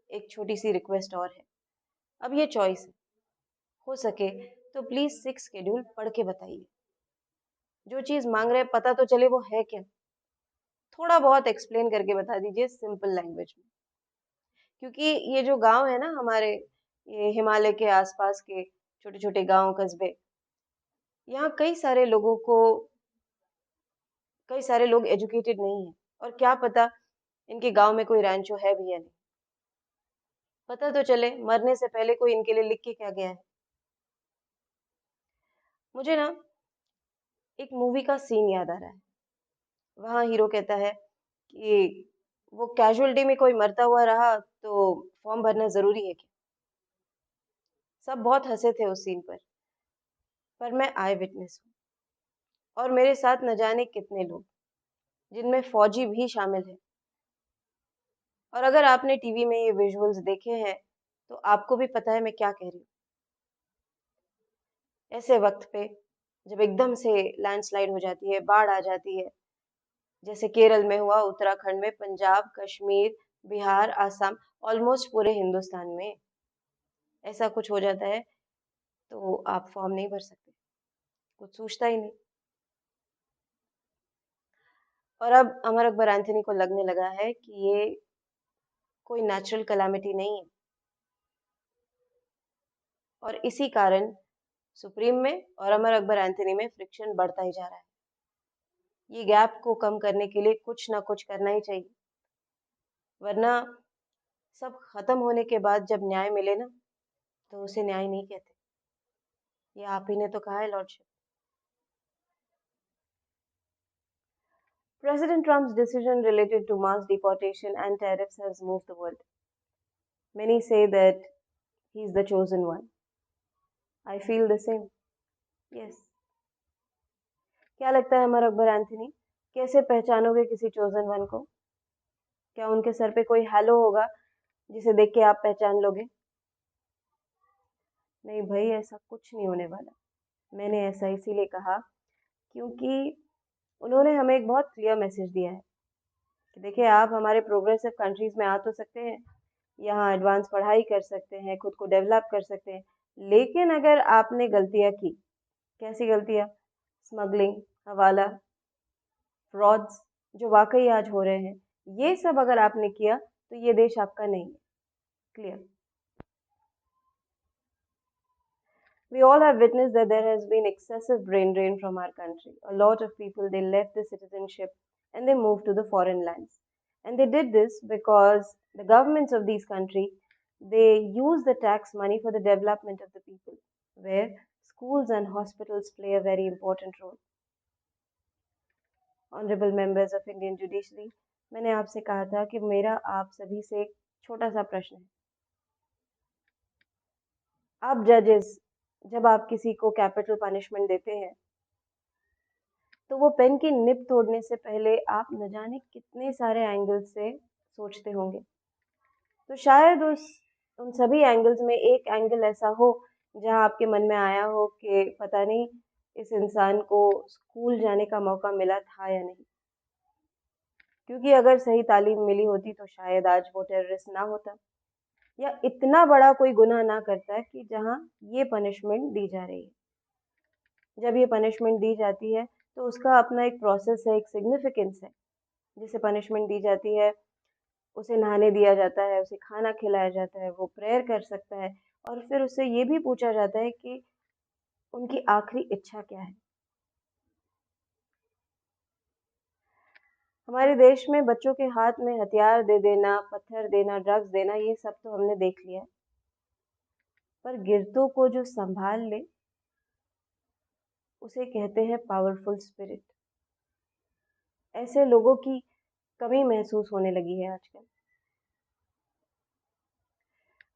एक छोटी सी रिक्वेस्ट और है। अब ये चॉइस है, हो सके तो प्लीज 6 शेड्यूल पढ़ के बताइए। जो चीज मांग रहे हैं पता तो चले वो है क्या। थोड़ा बहुत एक्सप्लेन करके बता दीजिए सिंपल लैंग्वेज में। क्योंकि ये जो गांव है ना हमारे, ये हिमालय के आसपास के छोटे छोटे गांव कस्बे, यहाँ कई सारे लोग एजुकेटेड नहीं हैं और क्या पता इनके गांव में कोई रैंचो है भी या नहीं। पता तो चले मरने से पहले कोई इनके लिए लिख के क्या गया है। मुझे ना एक मूवी का सीन याद आ रहा है। वहाँ हीरो कहता है कि वो कैजुअल्टी में कोई मरता हुआ रहा तो फॉर्म भरना ज़रूरी है क्या? सब बहुत हँसे थे उस सीन पर मैं आई विटनेस हूँ और मेरे साथ न जाने कितने लोग, जिनमें फौजी भी शामिल हैं। और अगर आपने टीवी में ये विजुअल्स देखे हैं, तो आपको भी पता है मैं क्या कह रही हूँ। ऐसे वक़्त पे जब एकदम से लैंडस्लाइड हो जाती है, बाढ़ आ जाती है, जैसे केरल में हुआ, उत्तराखंड में, पंजाब, कश्मीर, बिहार, आसाम, ऑलमोस्ट पूरे हिंदुस्तान में ऐसा कुछ हो जाता है, तो आप फॉर्म नहीं भर सकते, कुछ सूझता ही नहीं। और अब अमर अकबर एंथोनी को लगने लगा है कि ये कोई नेचुरल कैलामिटी नहीं है और इसी कारण सुप्रीम में और अमर अकबर एंथोनी में फ्रिक्शन बढ़ता ही जा रहा है। ये गैप को कम करने के लिए कुछ ना कुछ करना ही चाहिए, वरना सब खत्म होने के बाद जब न्याय मिले ना, तो उसे न्याय नहीं कहते। ये आप ही ने तो कहा है lordship. President Trump's decision related to mass deportation and tariffs has moved the world. Many say that he's the chosen one. I feel the same. Yes. क्या लगता है अमर अकबर एंथनी? कैसे पहचानोगे किसी चोजन वन को? क्या उनके सर पे कोई हैलो होगा जिसे देख के आप पहचान लोगे? नहीं भाई, ऐसा कुछ नहीं होने वाला। मैंने ऐसा इसीलिए कहा क्योंकि उन्होंने हमें एक बहुत क्लियर मैसेज दिया है कि देखिए, आप हमारे प्रोग्रेसिव कंट्रीज में आ तो सकते हैं, यहाँ एडवांस पढ़ाई कर सकते हैं, खुद को डेवलप कर सकते हैं, लेकिन अगर आपने गलतियाँ की, कैसी गलतियाँ? स्मगलिंग, हवाला, फ्रॉड्स, जो वाकई आज हो रहे हैं, ये सब अगर आपने किया तो ये देश आपका नहीं है। Clear? We all have witnessed that there has been excessive brain drain from our country. A lot of people, they left the citizenship and they moved to the foreign lands. And they did this because the governments of these countries, they use the tax money for the development of the people, where schools and hospitals play a very important role. Honorable members of Indian judiciary, मैंने आपसे कहा था कि मेरा आप सभी से एक छोटा सा प्रश्न है। आप जजेस, जब आप किसी को कैपिटल पनिशमेंट देते हैं, तो वो पेन की निब तोड़ने से पहले आप न जाने कितने सारे एंगल्स से सोचते होंगे। तो शायद उन सभी एंगल्स में एक एंगल ऐसा हो जहां आपके मन में आया हो कि पता नहीं इस इंसान को स्कूल जाने का मौका मिला था या नहीं, क्योंकि अगर सही तालीम मिली होती तो शायद आज वो टेररिस्ट ना होता या इतना बड़ा कोई गुनाह ना करता कि जहां ये पनिशमेंट दी जा रही है। जब ये पनिशमेंट दी जाती है तो उसका अपना एक प्रोसेस है, एक सिग्निफिकेंस है। जिसे पनिशमेंट दी जाती है, उसे नहाने दिया जाता है, उसे खाना खिलाया जाता है, वो प्रेयर कर सकता है और फिर उससे ये भी पूछा जाता है कि उनकी आखिरी इच्छा क्या है। हमारे देश में बच्चों के हाथ में हथियार दे देना, पत्थर देना, ड्रग्स देना, ये सब तो हमने देख लिया है, पर गिरतों को जो संभाल ले उसे कहते हैं पावरफुल स्पिरिट। ऐसे लोगों की कमी महसूस होने लगी है आजकल।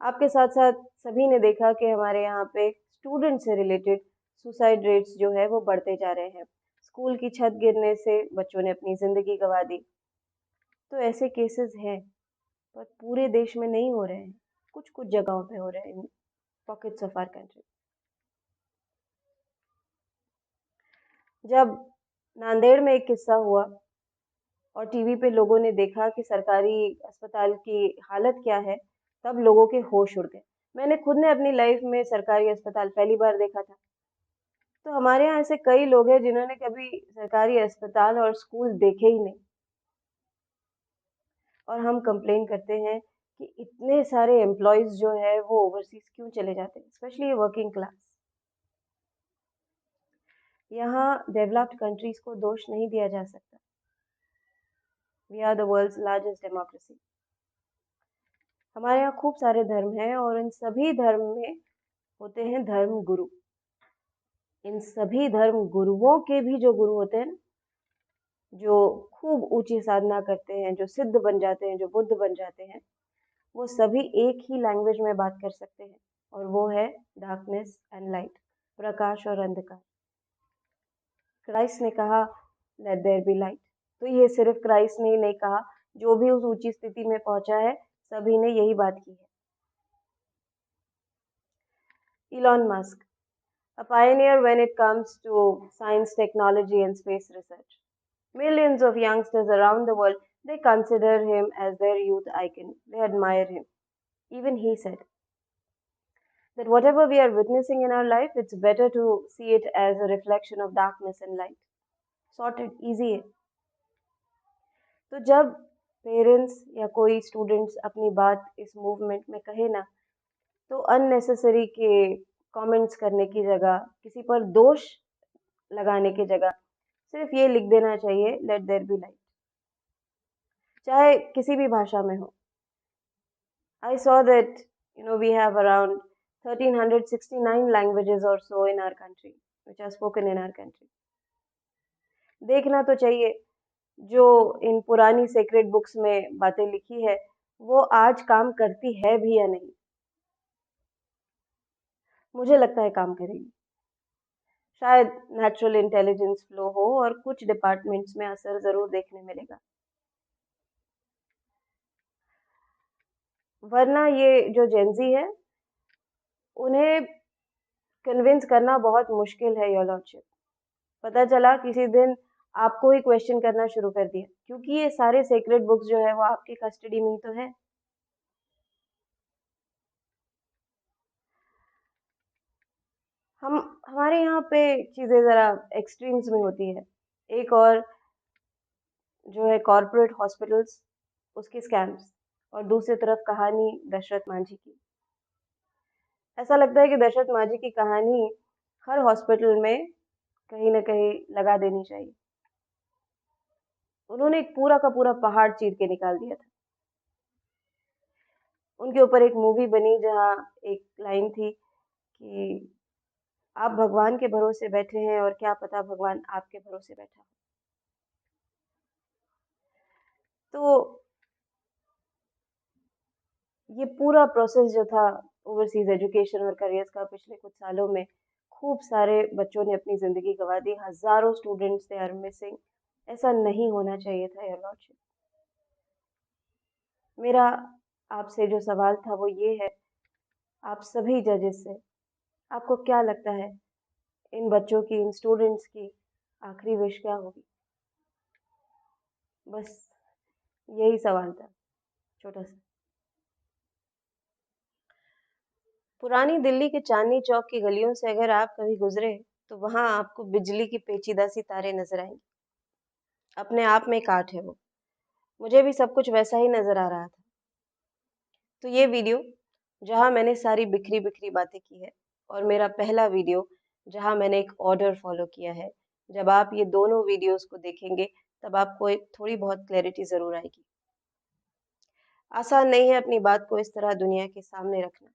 आपके साथ-साथ सभी ने देखा कि हमारे यहाँ पे स्टूडेंट से रिलेटेड सुसाइड रेट्स जो है वो बढ़ते जा रहे हैं। स्कूल की छत गिरने से बच्चों ने अपनी ज़िंदगी गँवा दी। तो ऐसे केसेस हैं, पर पूरे देश में नहीं हो रहे हैं। कुछ-कुछ जगहों पे हो रहे हैं, इन पॉकेट्स ऑफ आवर कंट्री। जब नांदेड़ में एक किस्सा हुआ और टीवी पे लोगों ने देखा कि सरकारी अस्पताल की हालत क्या है, तब लोगों के होश उड़ गए। मैंने खुद ने अपनी लाइफ में सरकारी अस्पताल पहली बार देखा था। तो हमारे यहाँ ऐसे कई लोग हैं जिन्होंने कभी सरकारी अस्पताल और स्कूल देखे ही नहीं और हम कंप्लेन करते हैं कि इतने सारे एम्प्लॉयज जो है वो ओवरसीज क्यों चले जाते हैं, स्पेशली वर्किंग क्लास। यहाँ डेवलप्ड कंट्रीज को दोष नहीं दिया जा सकता। We are the world's largest democracy. हमारे यहाँ खूब सारे धर्म हैं और इन सभी धर्म में होते हैं धर्म गुरु। इन सभी धर्म गुरुओं के भी जो गुरु होते हैं ना, जो खूब ऊंची साधना करते हैं, जो सिद्ध बन जाते हैं, जो बुद्ध बन जाते हैं, वो सभी एक ही लैंग्वेज में बात कर सकते हैं, और वो है डार्कनेस एंड लाइट, प्रकाश और अंधकार। क्राइस्ट ने कहा लेट देयर बी लाइट। तो ये सिर्फ क्राइस्ट ने ही नहीं कहा, जो भी उस ऊंची स्थिति में पहुंचा है सभी ने यही बात की है। Elon Musk, a pioneer when it comes to science, technology, and space research. Millions of youngsters around the world, they consider him as their youth icon. They admire him. Even he said that whatever we are witnessing in our life, it's better to see it as a reflection of darkness and light. Sorted, easy है। तो जब parents या कोई students अपनी बात इस movement में कहे ना, तो अननेसेसरी के कमेंट्स करने की जगह, किसी पर दोष लगाने की जगह सिर्फ ये लिख देना चाहिए लेट देयर बी लाइट, चाहे किसी भी भाषा में हो। I saw that we have around 1369 languages or so in our country which are spoken in our country. देखना तो चाहिए जो इन पुरानी सेक्रेड बुक्स में बातें लिखी है वो आज काम करती है भी या नहीं। मुझे लगता है काम करेगी। शायद नेचुरल इंटेलिजेंस फ्लो हो और कुछ डिपार्टमेंट्स में असर जरूर देखने मिलेगा, वरना ये जो जेंजी है उन्हें कन्विंस करना बहुत मुश्किल है योर लॉर्डशिप। पता चला किसी दिन आपको ही क्वेश्चन करना शुरू कर दिया, क्योंकि ये सारे सेक्रेट बुक्स जो है वो आपकी कस्टडी में ही तो है। हमारे यहाँ पे चीजें जरा एक्सट्रीम्स में होती है। एक और जो है कॉरपोरेट हॉस्पिटल्स, उसके स्कैम्स, और दूसरी तरफ कहानी दशरथ मांझी की। ऐसा लगता है कि दशरथ मांझी की कहानी हर हॉस्पिटल में कहीं ना कहीं लगा देनी चाहिए। उन्होंने एक पूरा का पूरा पहाड़ चीर के निकाल दिया था। उनके ऊपर एक मूवी बनी जहाँ एक लाइन थी कि आप भगवान के भरोसे बैठे हैं और क्या पता भगवान आपके भरोसे बैठा हो। तो ये पूरा प्रोसेस जो था ओवरसीज एजुकेशन और करियर्स का, पिछले कुछ सालों में खूब सारे बच्चों ने अपनी जिंदगी गंवा दी, हजारों स्टूडेंट्स दे आर मिसिंग। ऐसा नहीं होना चाहिए था योर लॉर्डशिप। मेरा आपसे जो सवाल था वो ये है, आप सभी जजेस से, आपको क्या लगता है इन बच्चों की, इन स्टूडेंट्स की आखिरी विश क्या होगी? बस यही सवाल था, छोटा सा। पुरानी दिल्ली के चांदनी चौक की गलियों से अगर आप कभी गुजरे तो वहां आपको बिजली की पेचीदा सी तारें नजर आएंगी। अपने आप में एक आर्ट है वो। मुझे भी सब कुछ वैसा ही नजर आ रहा था। तो ये वीडियो जहां मैंने सारी बिखरी बिखरी बातें की है, और मेरा पहला वीडियो जहां मैंने एक ऑर्डर फॉलो किया है, जब आप ये दोनों वीडियोस को देखेंगे तब आपको एक थोड़ी बहुत क्लैरिटी जरूर आएगी। आसान नहीं है अपनी बात को इस तरह दुनिया के सामने रखना,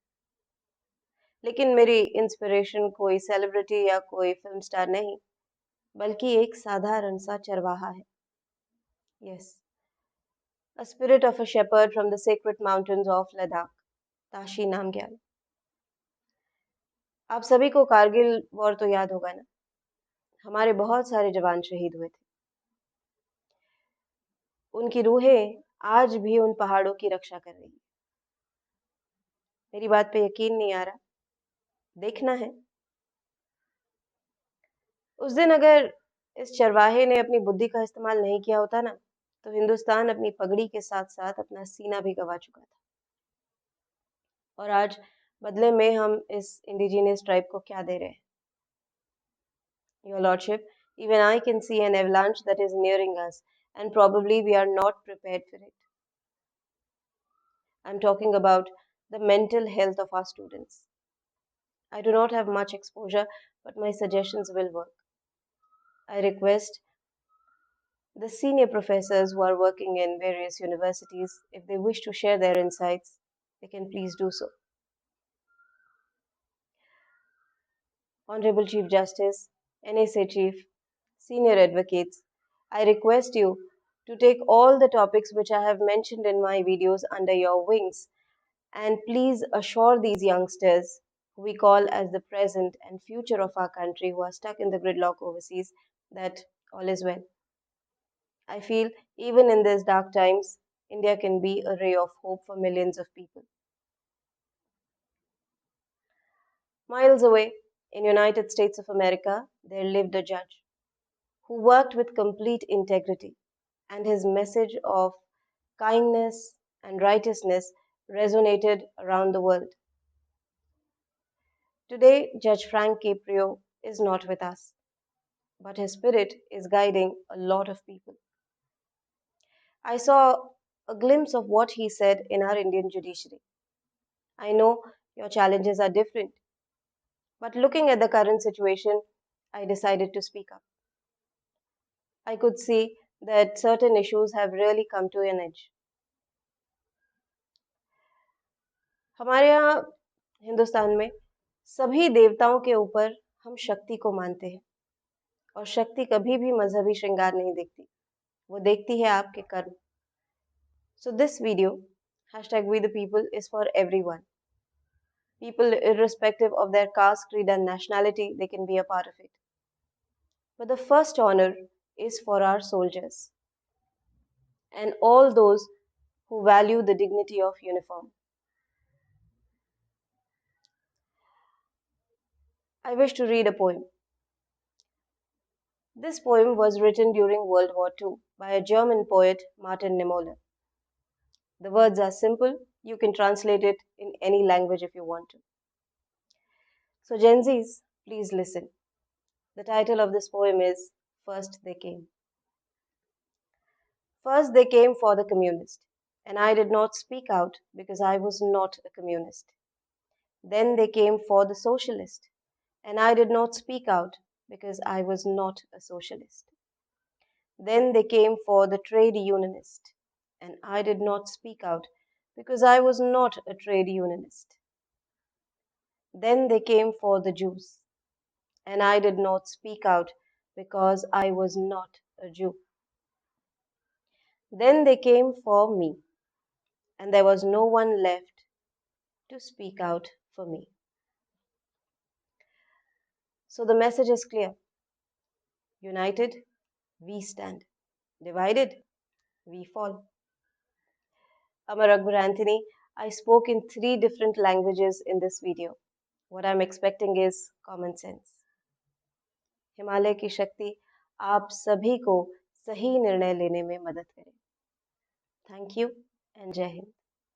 लेकिन मेरी इंस्पिरेशन कोई सेलिब्रिटी या कोई फिल्म स्टार नहीं, बल्कि एक साधारण सा चरवाहा है। Yes, a spirit of a shepherd from the sacred mountains of Ladakh, Tashi Namgyal. आप सभी को कारगिल वॉर तो याद होगा ना? हमारे बहुत सारे जवान शहीद हुए थे। उनकी रूहें आज भी उन पहाड़ों की रक्षा कर रही है। मेरी बात पे यकीन नहीं आ रहा? देखना है। उस दिन अगर इस चरवाहे ने अपनी बुद्धि का इस्तेमाल नहीं किया होता ना, तो हिंदुस्तान अपनी पगड़ी के साथ साथ अपना सीना भी गंवा चुका था। और आज बदले में हम इस इंडिजिनियस ट्राइब को क्या दे रहे हैं? Your Lordship, even I can see an avalanche that is nearing us, and probably we are not prepared for it. I'm talking about the mental health of our students. I do not have much exposure, but my suggestions will work. I request the senior professors who are working in various universities, if they wish to share their insights, they can please do so. Honorable Chief Justice, NSA Chief, senior advocates, I request you to take all the topics which I have mentioned in my videos under your wings and please assure these youngsters, who we call as the present and future of our country, who are stuck in the gridlock overseas, that all is well. I feel even in these dark times, India can be a ray of hope for millions of people. Miles away, in United States of America, there lived a judge who worked with complete integrity, and his message of kindness and righteousness resonated around the world. Today, Judge Frank Caprio is not with us, but his spirit is guiding a lot of people. I saw a glimpse of what he said in our Indian judiciary. I know your challenges are different, but looking at the current situation, I decided to speak up. I could see that certain issues have really come to an edge. हमारे यहाँ हिंदुस्तान में सभी देवताओं के ऊपर हम शक्ति को मानते हैं और शक्ति कभी भी मजहबी श्रृंगार नहीं देखती, वो देखती है आपके कर्म. So this video, hashtag We the People, is for everyone. People, irrespective of their caste, creed, and nationality, they can be a part of it. But the first honor is for our soldiers and all those who value the dignity of uniform. I wish to read a poem. This poem was written during World War II by a German poet, Martin Niemöller. The words are simple. You can translate it in any language if you want to. So, Gen Zs, please listen. The title of this poem is First They Came. First, they came for the communist, and I did not speak out because I was not a communist. Then they came for the socialist, and I did not speak out because I was not a socialist. Then they came for the trade unionist, and I did not speak out because I was not a trade unionist. Then they came for the Jews, and I did not speak out because I was not a Jew. Then they came for me, and there was no one left to speak out for me. So the message is clear. United, we stand. Divided, we fall. Amar Akbar Anthony, I spoke in 3 different languages in this video. What I'm expecting is common sense. Himalaya की शक्ति आप सभी को सही निर्णय लेने में मदद करे. Thank you and Jai Hind.